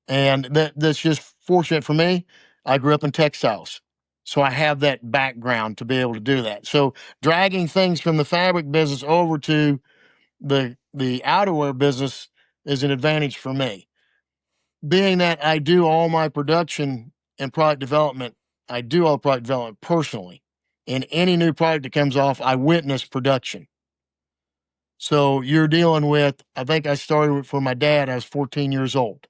And that's just fortunate for me. I grew up in textiles. So I have that background to be able to do that. So dragging things from the fabric business over to the outerwear business is an advantage for me. Being that I do all my production and product development, I do all product development personally. And any new product that comes off, I witness production. So you're dealing with, I think I started for my dad, I was 14 years old.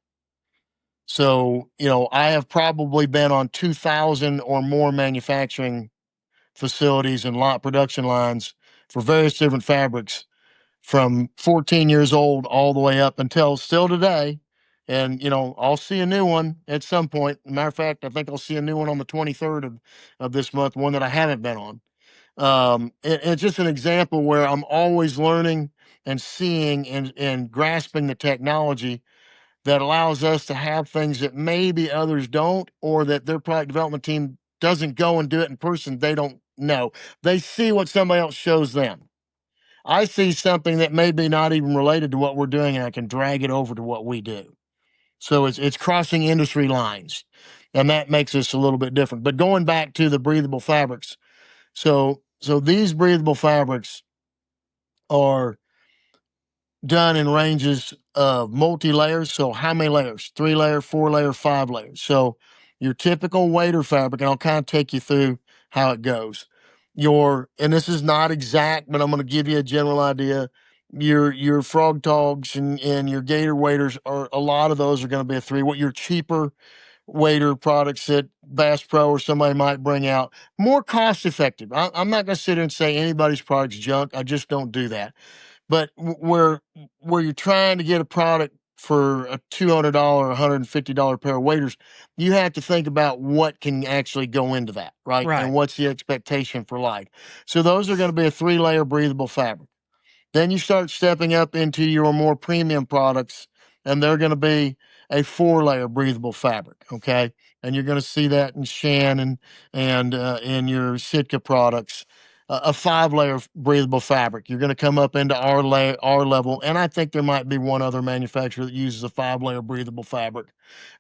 So, I have probably been on 2,000 or more manufacturing facilities and lot production lines for various different fabrics from 14 years old all the way up until still today. And, I'll see a new one at some point. Matter of fact, I think I'll see a new one on the 23rd of this month, one that I haven't been on. It's just an example where I'm always learning and seeing and grasping the technology that allows us to have things that maybe others don't, or that their product development team doesn't go and do it in person. They don't know. They see what somebody else shows them. I see something that may be not even related to what we're doing, and I can drag it over to what we do. So it's crossing industry lines, and that makes us a little bit different. But going back to the breathable fabrics, so these breathable fabrics are done in ranges of multi-layers. So how many layers? 3-layer, 4-layer, 5 layers. So your typical wader fabric, and I'll kind of take you through how it goes. And this is not exact, but I'm going to give you a general idea. Your frog togs and your gator waders are, a lot of those are going to be a 3. What your cheaper wader products that Bass Pro or somebody might bring out, more cost effective. I'm not going to sit here and say anybody's product's junk. I just don't do that. But where you're trying to get a product for a $200, $150 pair of waders, you have to think about what can actually go into that, right? Right. And what's the expectation for life. So those are going to be a 3-layer breathable fabric. Then you start stepping up into your more premium products, and they're going to be a 4-layer breathable fabric. Okay. And you're going to see that in Shan and in your Sitka products, a 5-layer breathable fabric. You're going to come up into our level. And I think there might be one other manufacturer that uses a 5-layer breathable fabric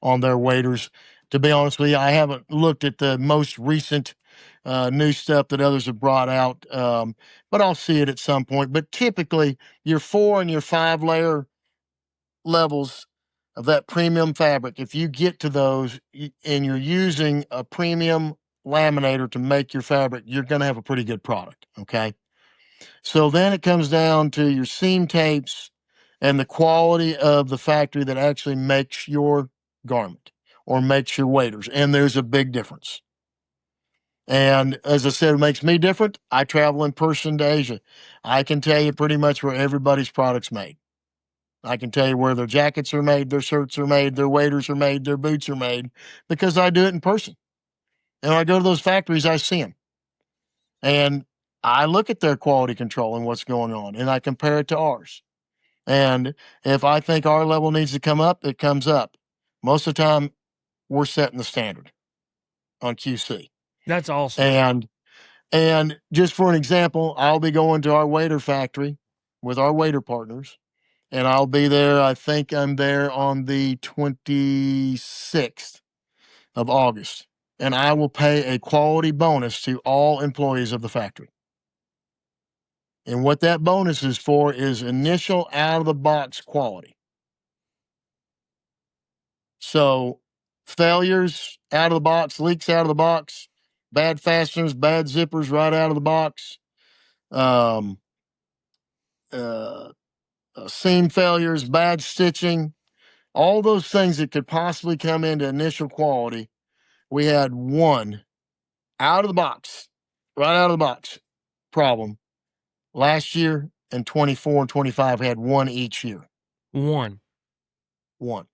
on their waders. To be honest with you, I haven't looked at the most recent new stuff that others have brought out. But I'll see it at some point. But typically, your 4 and your 5-layer levels of that premium fabric, if you get to those and you're using a premium laminator to make your fabric, you're going to have a pretty good product. Okay. So then it comes down to your seam tapes and the quality of the factory that actually makes your garment or makes your waders. And there's a big difference. And as I said, it makes me different. I travel in person to Asia. I can tell you pretty much where everybody's product's made. I can tell you where their jackets are made, their shirts are made, their waders are made, their boots are made, because I do it in person. And when I go to those factories, I see them. And I look at their quality control and what's going on, and I compare it to ours. And if I think our level needs to come up, it comes up. Most of the time, we're setting the standard on QC. That's awesome. And just for an example, I'll be going to our wader factory with our wader partners, and I'll be there. I think I'm there on the 26th of August, and I will pay a quality bonus to all employees of the factory. And what that bonus is for is initial out of the box quality. So failures out of the box, leaks out of the box, bad fasteners, bad zippers right out of the box. Um, uh, seam failures, bad stitching, all those things that could possibly come into initial quality. We had one out of the box, right out of the box problem last year, and 24 and 25 had one each year. One. One.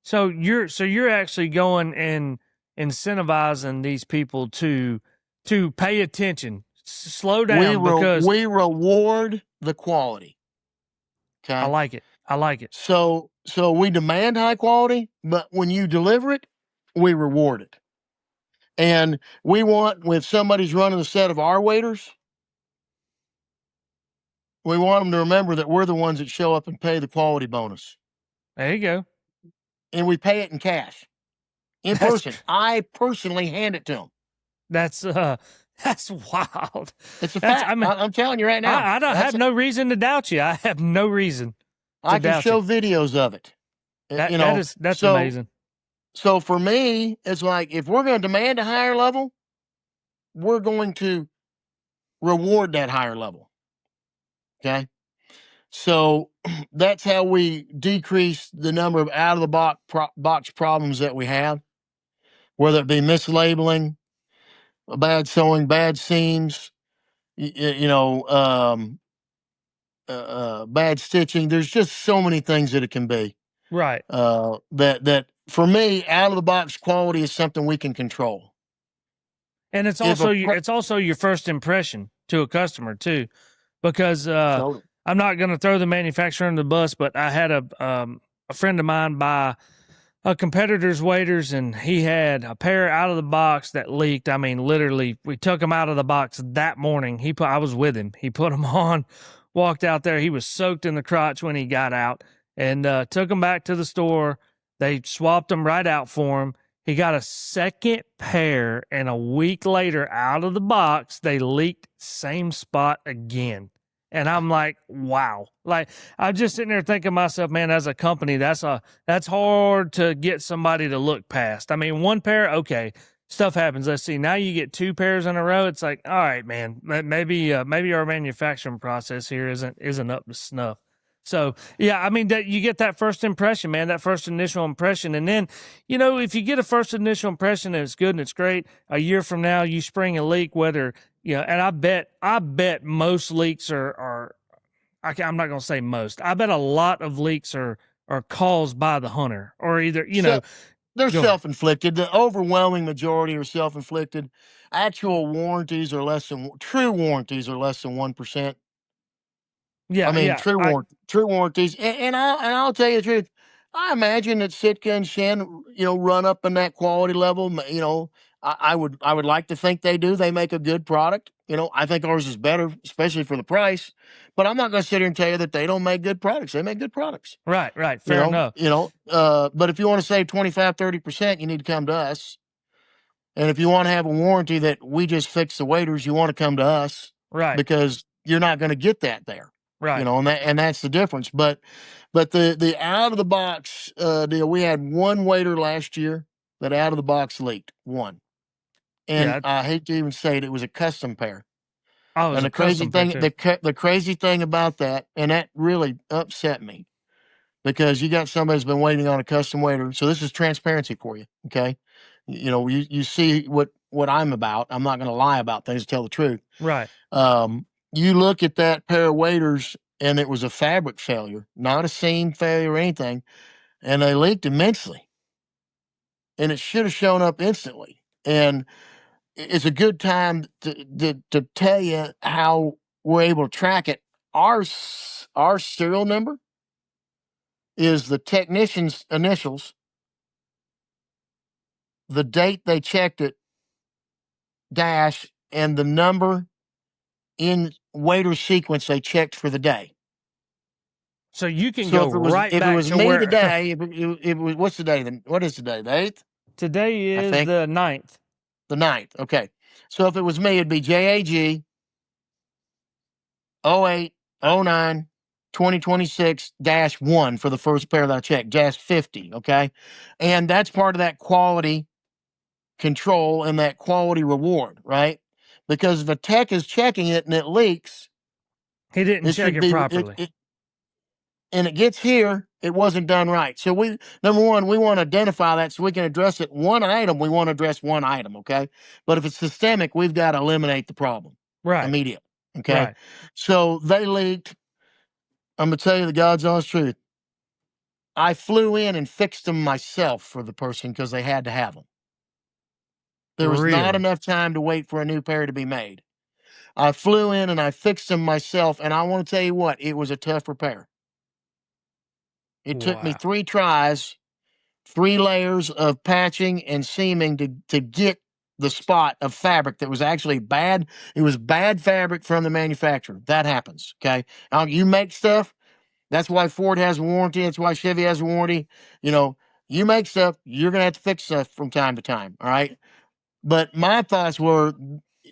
So you're actually going and incentivizing these people to pay attention, slow down because We reward the quality. I Okay. like it. I like it. So we demand high quality, but when you deliver it, we reward it. And we want, if somebody's running a set of our waiters, we want them to remember that we're the ones that show up and pay the quality bonus. There you go. And we pay it in cash, in That's person. I personally hand it to them. that's wild. It's a That's fact. I mean I'm telling you right now. I don't have no reason to doubt you. I have no reason to I can doubt show you. videos of it. That's amazing. So for me, it's like, if we're going to demand a higher level, we're going to reward that higher level. Okay. So that's how we decrease the number of out of the box problems that we have, whether it be mislabeling, bad sewing, bad seams, bad stitching. There's just so many things that it can be. Right. That for me, out of the box quality is something we can control. And it's also your first impression to a customer too, because Totally. I'm not going to throw the manufacturer under the bus, but I had a friend of mine buy a competitor's waders, and he had a pair out of the box that leaked. I mean, literally, we took them out of the box that morning. I was with him. He put them on, walked out there. He was soaked in the crotch when he got out, and took them back to the store. They swapped them right out for him. He got a second pair, and a week later, out of the box, they leaked same spot again. And I'm like, wow. Like, I'm just sitting there thinking to myself, man, as a company, that's hard to get somebody to look past. I mean, one pair, okay, stuff happens. Let's see. Now you get two pairs in a row. It's like, all right, man, maybe our manufacturing process here isn't up to snuff. So yeah, I mean, that you get that first impression, man, that first initial impression. And then, if you get a first initial impression and it's good and it's great, a year from now you spring a leak, whether, and I bet most leaks are I'm not going to say most. I bet a lot of leaks are caused by the hunter, or either, they're self-inflicted. The overwhelming majority are self-inflicted. Actual warranties are true warranties are less than 1%. Yeah, I mean, yeah. true warranties. And I'll tell you the truth. I imagine that Sitka and Shen, run up in that quality level. I would like to think they do. They make a good product. I think ours is better, especially for the price. But I'm not going to sit here and tell you that they don't make good products. They make good products. Right. Fair enough. But if you want to save 25, 30%, you need to come to us. And if you want to have a warranty that we just fix the waders, you want to come to us. Right. Because you're not going to get that there. Right. And that's the difference. But the out of the box deal, we had one wader last year that out of the box leaked. One. And I hate to even say it was a custom pair. Oh, and the crazy thing, the crazy thing about that, and that really upset me, because you got somebody who's been waiting on a custom wader. So this is transparency for you. Okay. You see what I'm about. I'm not going to lie about things, to tell the truth. Right. You look at that pair of waders, and it was a fabric failure, not a seam failure or anything. And they leaked immensely. And it should have shown up instantly. And it's a good time to tell you how we're able to track it. Our serial number is the technician's initials, the date they checked it, dash, and the number in wader sequence they checked for the day. So you can go right back to where... If it was me today, it was, what's the day? What is today? The 8th? Today is the 9th. The 9th, okay. So if it was me, it'd be JAG 08 09 2026-1 for the first pair that I checked, JAS 50, okay? And that's part of that quality control and that quality reward, right? Because if a tech is checking it and it leaks, he didn't check it properly. And it gets here, it wasn't done right. So number one, we want to identify that so we can address it. One item, we want to address one item, okay? But if it's systemic, we've got to eliminate the problem immediately, okay? Right. So they leaked. I'm going to tell you the God's honest truth. I flew in and fixed them myself for the person because they had to have them. There was not Really? enough time to wait for a new pair to be made. I flew in and I fixed them myself, and I want to tell you what, it was a tough repair. It took me Wow. 3 tries, 3 layers of patching and seaming to get the spot of fabric that was actually bad. It was bad fabric from the manufacturer. That happens, okay? You make stuff. That's why Ford has a warranty. That's why Chevy has a warranty. You know, you make stuff, you're going to have to fix stuff from time to time, all right? But my thoughts were,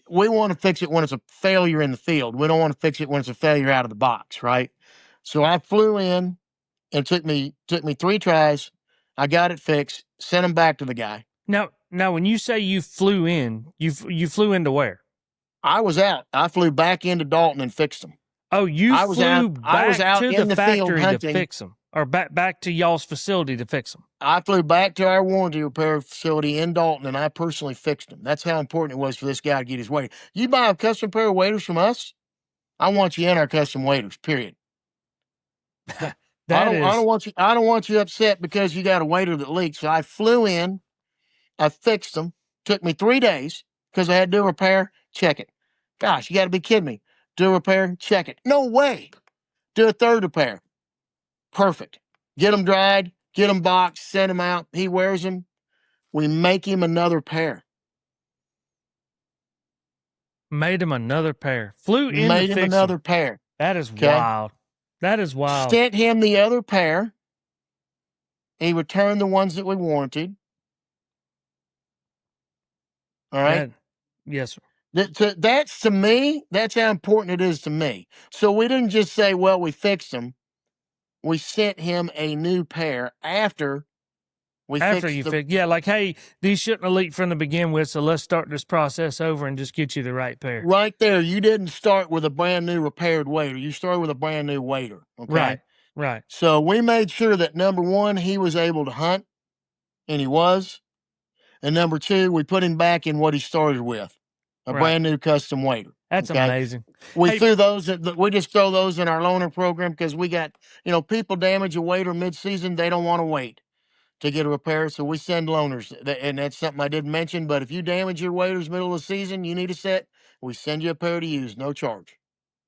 we want to fix it when it's a failure in the field. We don't want to fix it when it's a failure out of the box, right? So I flew in, and it took me 3 tries. I got it fixed, sent them back to the guy. Now, when you say you flew in, you flew into where? I was out. I flew back into Dalton and fixed them. Oh, you flew I was back out to in the the field factory to hunting. fix them, or back to y'all's facility to fix them. I flew back to our warranty repair facility in Dalton, and I personally fixed them. That's how important it was for this guy to get his wader. You buy a custom pair of waders from us, I want you in our custom waders. Period. I don't want you upset because you got a wader that leaks. So I flew in, I fixed them. Took me 3 days because I had to do a repair. Check it. Gosh, you got to be kidding me. Do a repair. Check it. No way. Do a third repair. Perfect. Get them dried. Get them boxed. Send them out. He wears them. We make him another pair. Made him another pair. Flew in Made to him fix another them. pair. That is Okay. wild. That is wild. Sent him the other pair. He returned the ones that we warranted. All right. Yes, sir. That's to me, that's how important it is to me. So we didn't just say, well, we fixed them. We sent him a new pair after we After fixed you the fix, yeah, like, hey, these shouldn't have leaked from the begin with, so let's start this process over and just get you the right pair. right there. You didn't start with a brand new repaired wader. You started with a brand new wader. Okay. Right. So we made sure that number 1, he was able to hunt, and he was. And number 2, we put him back in what he started with, a Right. brand new custom wader. That's okay? amazing. We Hey, threw those. We just throw those in our loaner program because we got, people damage a wader mid-season. They don't want to wait to get a repair, so we send loaners. And that's something I didn't mention. But if you damage your waders middle of the season, you need a set. We send you a pair to use, no charge.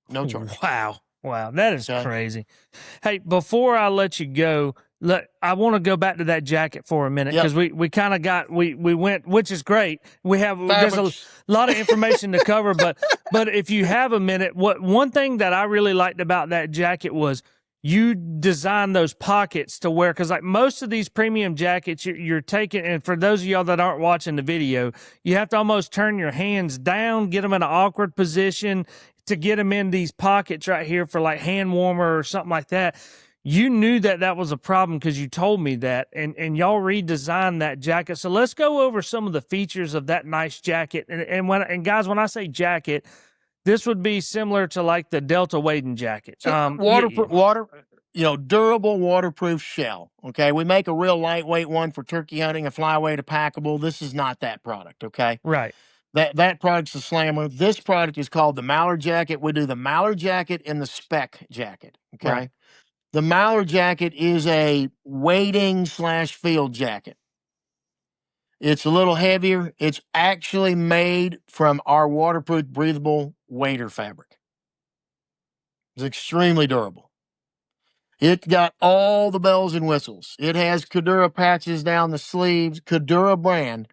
No charge. Wow, that is Okay. crazy. Hey, before I let you go, I want to go back to that jacket for a minute because we kind of we went, which is great. There's a lot of information to cover, but if you have a minute, one thing that I really liked about that jacket was you designed those pockets to where, because like most of these premium jackets, you're taking, and for those of y'all that aren't watching the video, you have to almost turn your hands down, get them in an awkward position to get them in these pockets right here for like hand warmer or something like that. You knew that was a problem because you told me that, and y'all redesigned that jacket. So let's go over some of the features of that nice jacket. And guys, when I say jacket, this would be similar to like the Delta Wading jacket. Durable waterproof shell. Okay. We make a real lightweight one for turkey hunting, a flyweight, a packable. This is not that product. Okay. Right. That product's the Slammer. This product is called the Mallard jacket. We do the Mallard jacket and the Spec jacket. Okay. Right. The Mallard jacket is a wading/field jacket. It's a little heavier. It's actually made from our waterproof, breathable wader fabric. It's extremely durable. It got all the bells and whistles. It has Cordura patches down the sleeves, Cordura brand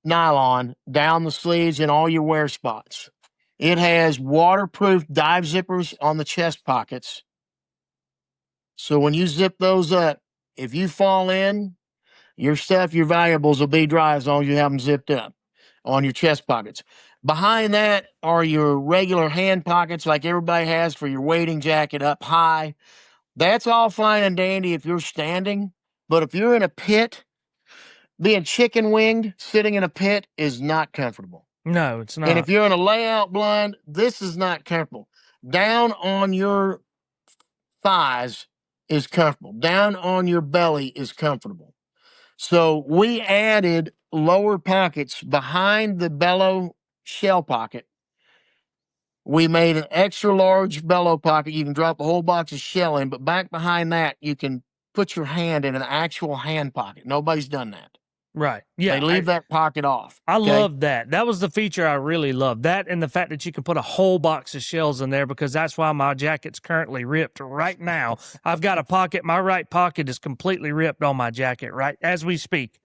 nylon down the sleeves and all your wear spots. It has waterproof dive zippers on the chest pockets. So when you zip those up, if you fall in, your stuff, your valuables will be dry as long as you have them zipped up on your chest pockets. Behind that are your regular hand pockets like everybody has for your wading jacket up high. That's all fine and dandy if you're standing, but if you're in a pit, being chicken winged sitting in a pit is not comfortable. No, it's not. And if you're in a layout blind, this is not comfortable. Down on your thighs is comfortable. Down on your belly is comfortable. So we added lower pockets behind the bellow shell pocket We made an extra large bellow pocket. You can drop a whole box of shell in, but back behind that, you can put your hand in an actual hand pocket. Nobody's done that. Right. They Yeah. leave that pocket off. I Okay? love that. That was the feature I really loved. That and the fact that you can put a whole box of shells in there, because that's why my jacket's currently ripped right now. I've got a pocket. My right pocket is completely ripped on my jacket right as we speak.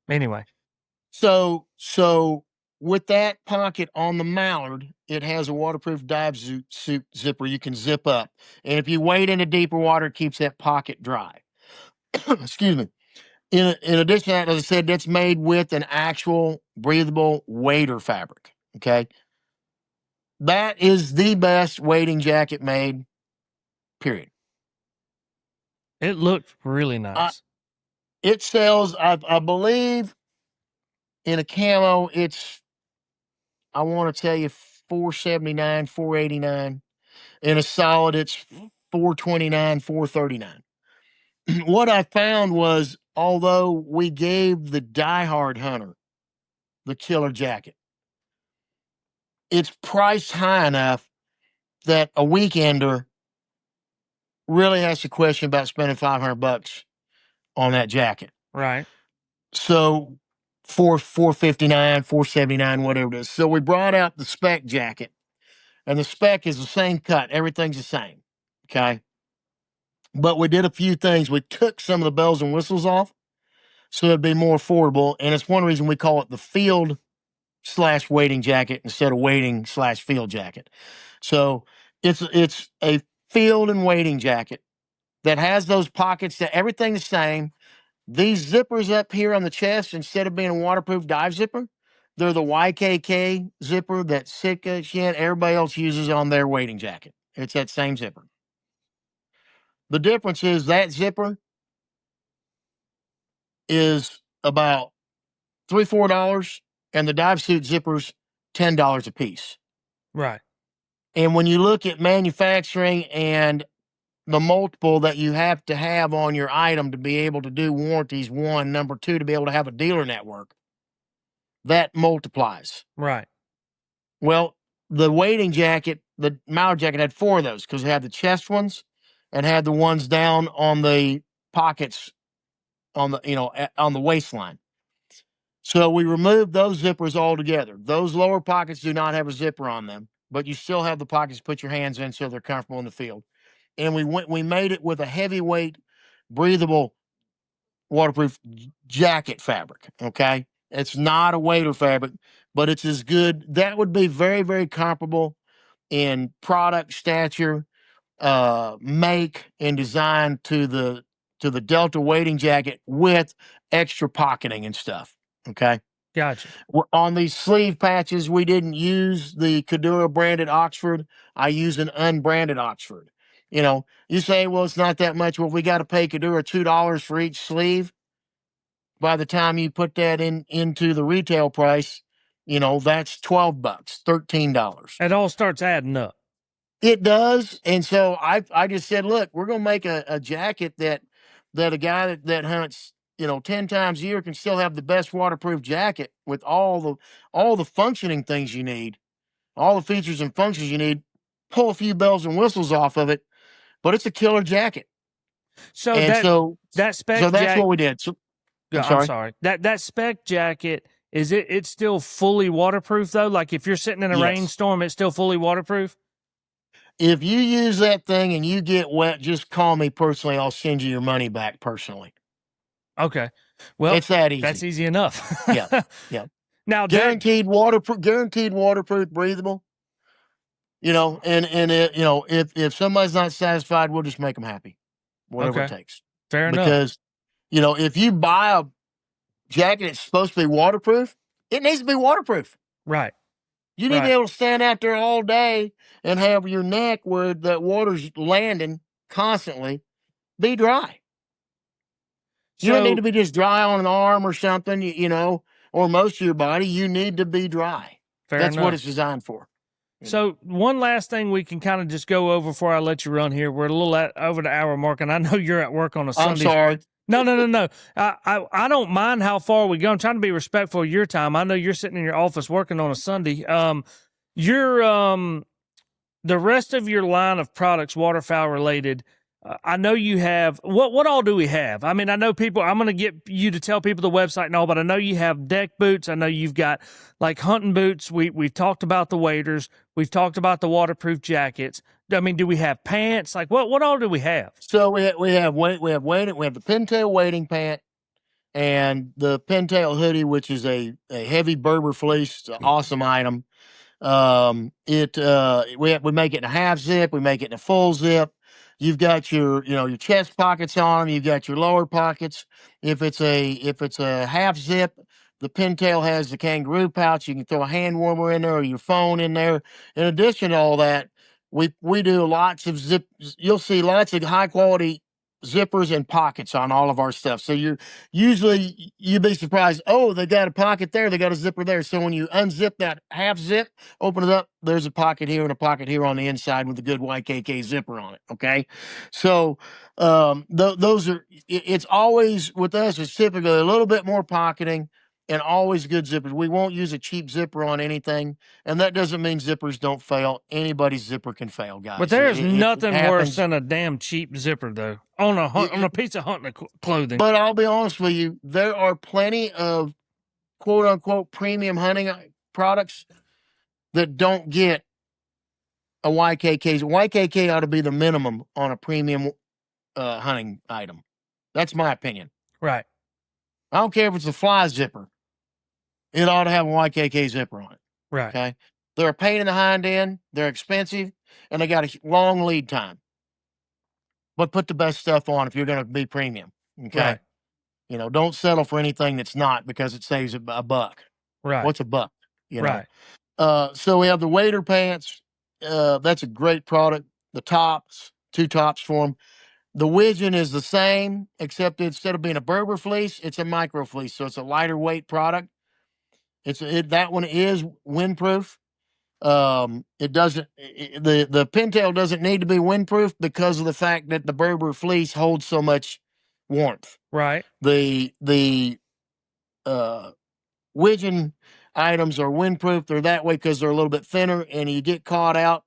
Anyway. So with that pocket on the Mallard, it has a waterproof dive suit zipper you can zip up. And if you wade into deeper water, it keeps that pocket dry. Excuse me. In addition to that, as I said, that's made with an actual breathable wader fabric. Okay. That is the best wading jacket made, period. It looked really nice. It sells, I believe, in a camo, it's, I want to tell you, $479, $489. In a solid, it's $429, $439. What I found was, although we gave the diehard hunter the killer jacket, it's priced high enough that a weekender really has to question about spending $500 on that jacket. Right. So $459, $479, whatever it is. So we brought out the spec jacket, and the spec is the same cut. Everything's the same. Okay. But we did a few things. We took some of the bells and whistles off so it'd be more affordable. And it's one reason we call it the field / wading jacket instead of wading / field jacket. So it's a field and wading jacket that has those pockets, that everything the same. These zippers up here on the chest, instead of being a waterproof dive zipper, they're the YKK zipper that Sitka, Shin, everybody else uses on their wading jacket. It's that same zipper. The difference is that zipper is about $3-4, and the dive suit zippers $10 a piece. Right. And when you look at manufacturing and the multiple that you have to have on your item to be able to do warranties, one, number two, to be able to have a dealer network, that multiplies. Right. Well, the wading jacket, the Mallard jacket, had 4 of those because it had the chest ones and had the ones down on the pockets on the, on the waistline. So we removed those zippers altogether. Those lower pockets do not have a zipper on them, but you still have the pockets to put your hands in so they're comfortable in the field. And we made it with a heavyweight, breathable, waterproof jacket fabric. Okay. It's not a wader fabric, but it's as good. That would be very, very comparable in product, stature, make, and design to the Delta wading jacket with extra pocketing and stuff. Okay. Gotcha. On these sleeve patches, we didn't use the Kadura branded Oxford. I used an unbranded Oxford. You say, well, it's not that much. Well, if we got to pay Kadura $2 for each sleeve, by the time you put that into the retail price, that's $12, $13. It all starts adding up. It does. And so I just said, look, we're going to make a jacket that a guy that hunts, 10 times a year can still have the best waterproof jacket with all the functioning things you need, all the features and functions you need, pull a few bells and whistles off of it, but it's a killer jacket. So that spec so that's jacket, what we did. So, I'm sorry. That spec jacket, it's still fully waterproof though? Like if you're sitting in a rainstorm, it's still fully waterproof? If you use that thing and you get wet, just call me personally. I'll send you your money back personally. Okay. Well, it's that easy. That's easy enough. Yeah. Now, guaranteed waterproof, breathable. And if somebody's not satisfied, we'll just make them happy, whatever it takes. Fair enough. Because, if you buy a jacket that's supposed to be waterproof, it needs to be waterproof. Right. You need to be able to stand out there all day and have your neck where that water's landing constantly be dry. You don't need to be just dry on an arm or something, or most of your body. You need to be dry. That's what it's designed for. So one last thing we can kind of just go over before I let you run here. We're a little over the hour mark, and I know you're at work on a Sunday. I'm sorry. No. I don't mind how far we go. I'm trying to be respectful of your time. I know you're sitting in your office working on a Sunday. the rest of your line of products, waterfowl related, I know you have what all do we have? I mean, I know people. I'm going to get you to tell people the website and all, but I know you have deck boots. I know you've got like hunting boots. We've talked about the waders. We've talked about the waterproof jackets. I mean, do we have pants? Like what all do we have? So we have the pintail wading pant and the pintail hoodie, which is a heavy Berber fleece. It's an awesome item. We make it in a half zip, we make it in a full zip. You've got your chest pockets on them, you've got your lower pockets. If it's a half zip, the pintail has the kangaroo pouch. You can throw a hand warmer in there or your phone in there. In addition to all that, we do lots of zip. You'll see lots of high quality zippers and pockets on all of our stuff. So you'd be surprised. Oh, they got a pocket there, they got a zipper there. So when you unzip that half zip, open it up, there's a pocket here and a pocket here on the inside with a good YKK zipper on it. Okay. So those are, it's always with us, it's typically a little bit more pocketing and always good zippers. We won't use a cheap zipper on anything. And that doesn't mean zippers don't fail. Anybody's zipper can fail, guys. But there's nothing worse than a damn cheap zipper, though, on a piece of hunting clothing. But I'll be honest with you, there are plenty of quote unquote premium hunting products that don't get a YKK. YKK ought to be the minimum on a premium hunting item. That's my opinion. Right. I don't care if it's a fly zipper. It ought to have a YKK zipper on it. Right. Okay. They're a pain in the hind end. They're expensive, and they got a long lead time. But put the best stuff on if you're going to be premium. Okay. Right. Don't settle for anything that's not, because it saves a buck. Right. What's a buck? Right. So we have the wader pants. That's a great product. The tops, 2 tops for them. The widgeon is the same, except instead of being a Berber fleece, it's a micro fleece. So it's a lighter weight product. That one is windproof. The pintail doesn't need to be windproof because of the fact that the Berber fleece holds so much warmth. Right. The widgeon items are windproof. They're that way because they're a little bit thinner, and you get caught out,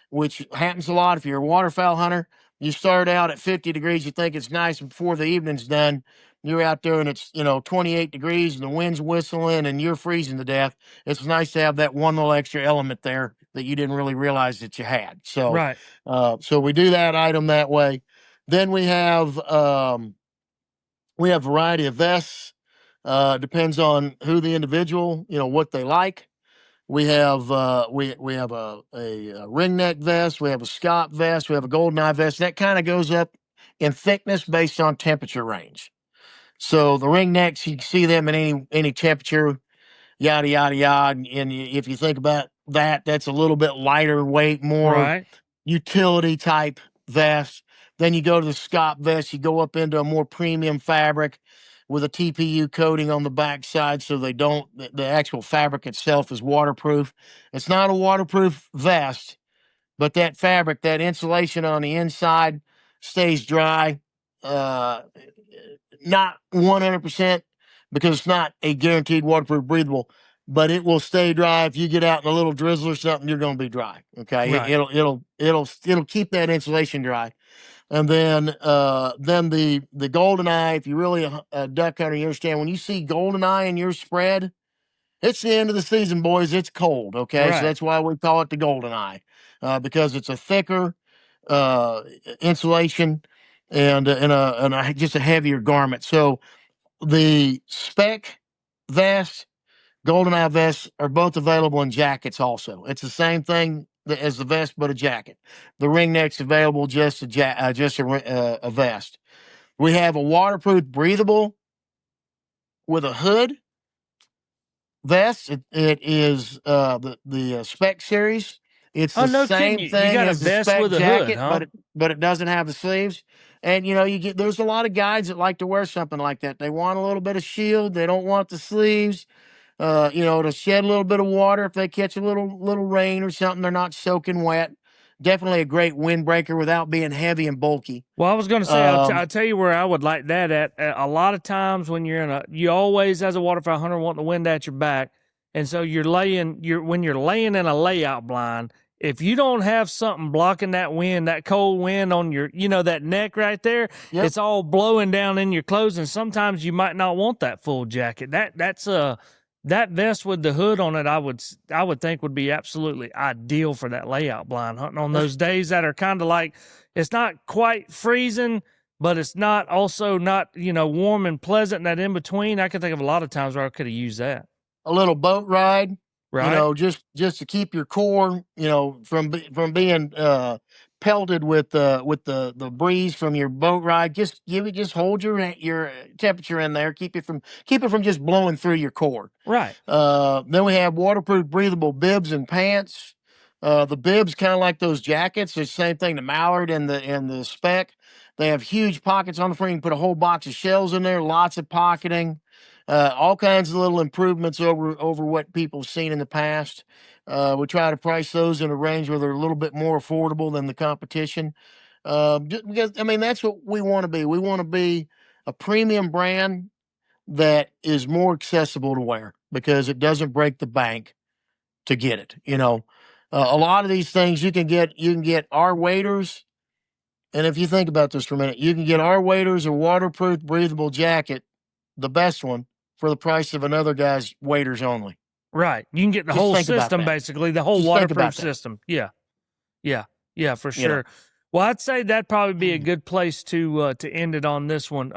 which happens a lot if you're a waterfowl hunter. You start out at 50 degrees, you think it's nice, and before the evening's done, you're out there and it's 28 degrees and the wind's whistling and you're freezing to death. It's nice to have that one little extra element there that you didn't really realize that you had. So, right. So we do that item that way. Then we have variety of vests. Depends on who the individual, what they like. We have we have a ring neck vest. We have a scop vest. We have a golden eye vest. That kind of goes up in thickness based on temperature range. So the ring necks, you can see them in any temperature, yada yada yada. And if you think about that, that's a little bit lighter weight, more utility type vest. Then you go to the scop vest. You go up into a more premium fabric with a TPU coating on the backside, so the actual fabric itself is waterproof. It's not a waterproof vest, but that fabric, that insulation on the inside stays dry. Not 100% because it's not a guaranteed waterproof breathable, but it will stay dry. If you get out in a little drizzle or something, you're going to be dry. Okay. Right. It'll keep that insulation dry. And then the golden eye, if you're really a duck hunter, you understand when you see golden eye in your spread, it's the end of the season, boys. It's cold. Okay. Right. So that's why we call it the golden eye, because it's a thicker, insulation and just a heavier garment. So the spec vest, golden eye vests are both available in jackets also. It's the same thing as the vest, but a jacket. The ring neck's available just a vest. We have a waterproof breathable with a hood vest. It is the spec series. It's the same thing as the spec jacket, but it doesn't have the sleeves. And there's a lot of guys that like to wear something like that. They want a little bit of shield. They don't want the sleeves. To shed a little bit of water if they catch a little rain or something. They're not soaking wet. Definitely a great windbreaker without being heavy and bulky. Well, I was going to say, I'll tell you where I would like that at. A lot of times when you always, as a waterfowl hunter, want the wind at your back. And so when you're laying in a layout blind, if you don't have something blocking that wind, that cold wind on your, that neck right there, Yep. it's all blowing down in your clothes. And sometimes you might not want that full jacket. That vest with the hood on it, I would think would be absolutely ideal for that layout blind hunting on those days that are kind of like, it's not quite freezing, but it's not also not, warm and pleasant. That in between, I can think of a lot of times where I could have used that. A little boat ride, Right. just to keep your core, from being pelted with the breeze from your boat ride. Just hold your temperature in there. Keep it from just blowing through your core. Right. Then we have waterproof, breathable bibs and pants. The bibs kind of like those jackets. It's the same thing. The mallard and the spec. They have huge pockets on the front. You can put a whole box of shells in there. Lots of pocketing. All kinds of little improvements over what people have seen in the past. We try to price those in a range where they're a little bit more affordable than the competition. Just because, that's what we want to be. We want to be a premium brand that is more accessible to wear because it doesn't break the bank to get it. A lot of these things you can get our waders. And if you think about this for a minute, you can get our waders, a waterproof, breathable jacket, the best one, for the price of another guy's waders only. Right. You can get the Just whole think about system, that. basically, the whole Just think about waterproof that. system. Yeah. Yeah. Yeah, for You know. sure. Well, I'd say that'd probably be a good place to end it on this one.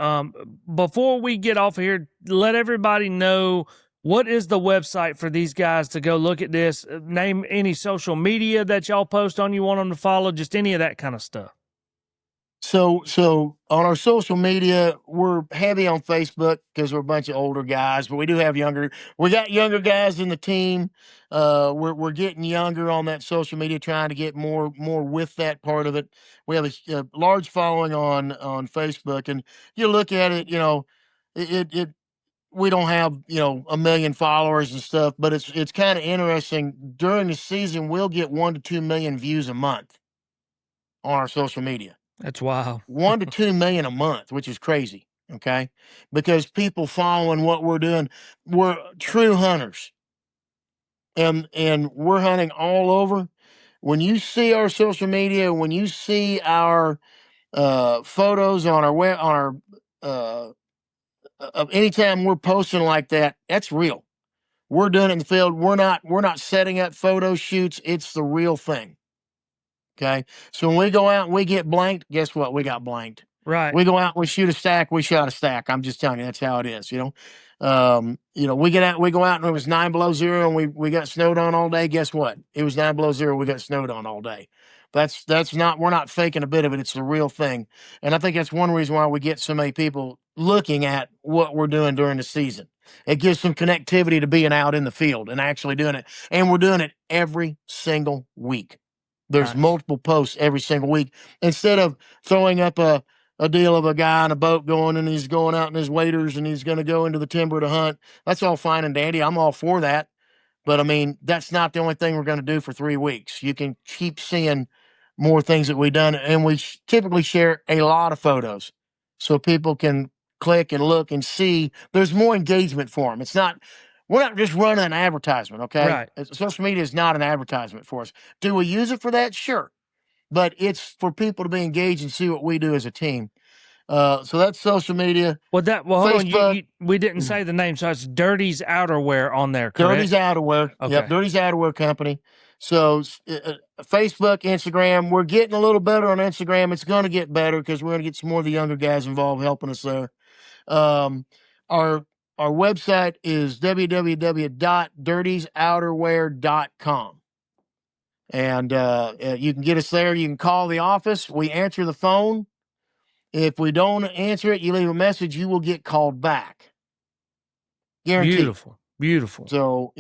Before we get off of here, let everybody know, what is the website for these guys to go look at this? Name any social media that y'all post on, you want them to follow, just any of that kind of stuff. So on our social media, we're heavy on Facebook because we're a bunch of older guys, but we do have we got younger guys in the team. We're getting younger on that social media, trying to get more with that part of it. We have a large following on Facebook, and you look at it, it we don't have, a million followers and stuff, but it's kind of interesting. During the season, we'll get 1 to 2 million views a month on our social media. That's wild. 1 to 2 million a month, which is crazy. Okay. Because people following what we're doing, we're true hunters, and we're hunting all over. When you see our social media, when you see our photos on our web, on our, anytime we're posting like that, that's real. We're doing it in the field. We're not setting up photo shoots. It's the real thing. Okay. So when we go out and we get blanked, guess what? We got blanked. Right. We go out, we shoot a stack, we shot a stack. I'm just telling you, that's how it is. We get out, we go out and it was 9 below zero and we got snowed on all day. Guess what? It was 9 below zero. We got snowed on all day. That's not, we're not faking a bit of it. It's the real thing. And I think that's one reason why we get so many people looking at what we're doing during the season. It gives some connectivity to being out in the field and actually doing it. And we're doing it every single week. There's Nice. multiple posts every single week. Instead of throwing up a deal of a guy on a boat going and he's going out in his waders and he's going to go into the timber to hunt. That's all fine and dandy. I'm all for that. But that's not the only thing we're going to do for 3 weeks. You can keep seeing more things that we've done. And we typically share a lot of photos so people can click and look and see. There's more engagement for them. We're not just running an advertisement, okay? Right. Social media is not an advertisement for us. Do we use it for that? Sure. But it's for people to be engaged and see what we do as a team. So that's social media. Hold on. We didn't Mm-hmm. say the name, so it's Dirty's Outerwear on there, correct? Dirty's Outerwear. Okay. Yep, Dirty's Outerwear Company. So Facebook, Instagram, we're getting a little better on Instagram. It's going to get better because we're going to get some more of the younger guys involved helping us there. Our website is www.dirtysouterwear.com. And you can get us there. You can call the office. We answer the phone. If we don't answer it, you leave a message, you will get called back. Guaranteed. Beautiful. Beautiful. So,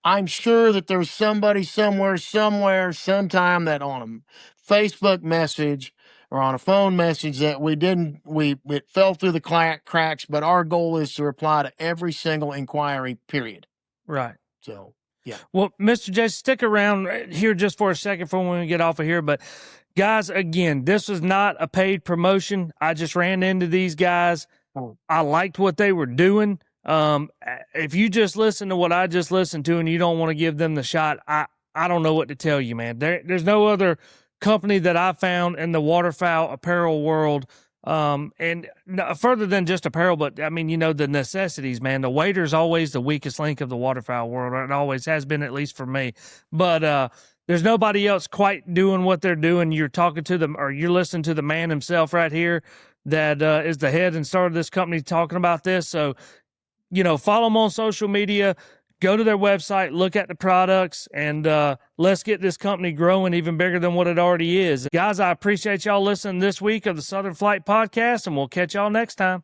I'm sure that there's somebody somewhere, sometime that on a Facebook message or on a phone message that it fell through the cracks, but our goal is to reply to every single inquiry, period. Right. So, yeah. Well, Mr. Jason, stick around here just for a second before we get off of here. But guys, again, this is not a paid promotion. I just ran into these guys. I liked what they were doing. If you just listen to what I just listened to and you don't want to give them the shot, I I don't know what to tell you, man. There's no other company that I found in the waterfowl apparel world. And further than just apparel, but I mean, the necessities, man. The waiter's always the weakest link of the waterfowl world. It always has been, at least for me. But there's nobody else quite doing what they're doing. You're talking to them, or you're listening to the man himself right here that is the head and started this company talking about this. So, follow them on social media. Go to their website, look at the products, and let's get this company growing even bigger than what it already is. Guys, I appreciate y'all listening this week of the Southern Flight Podcast, and we'll catch y'all next time.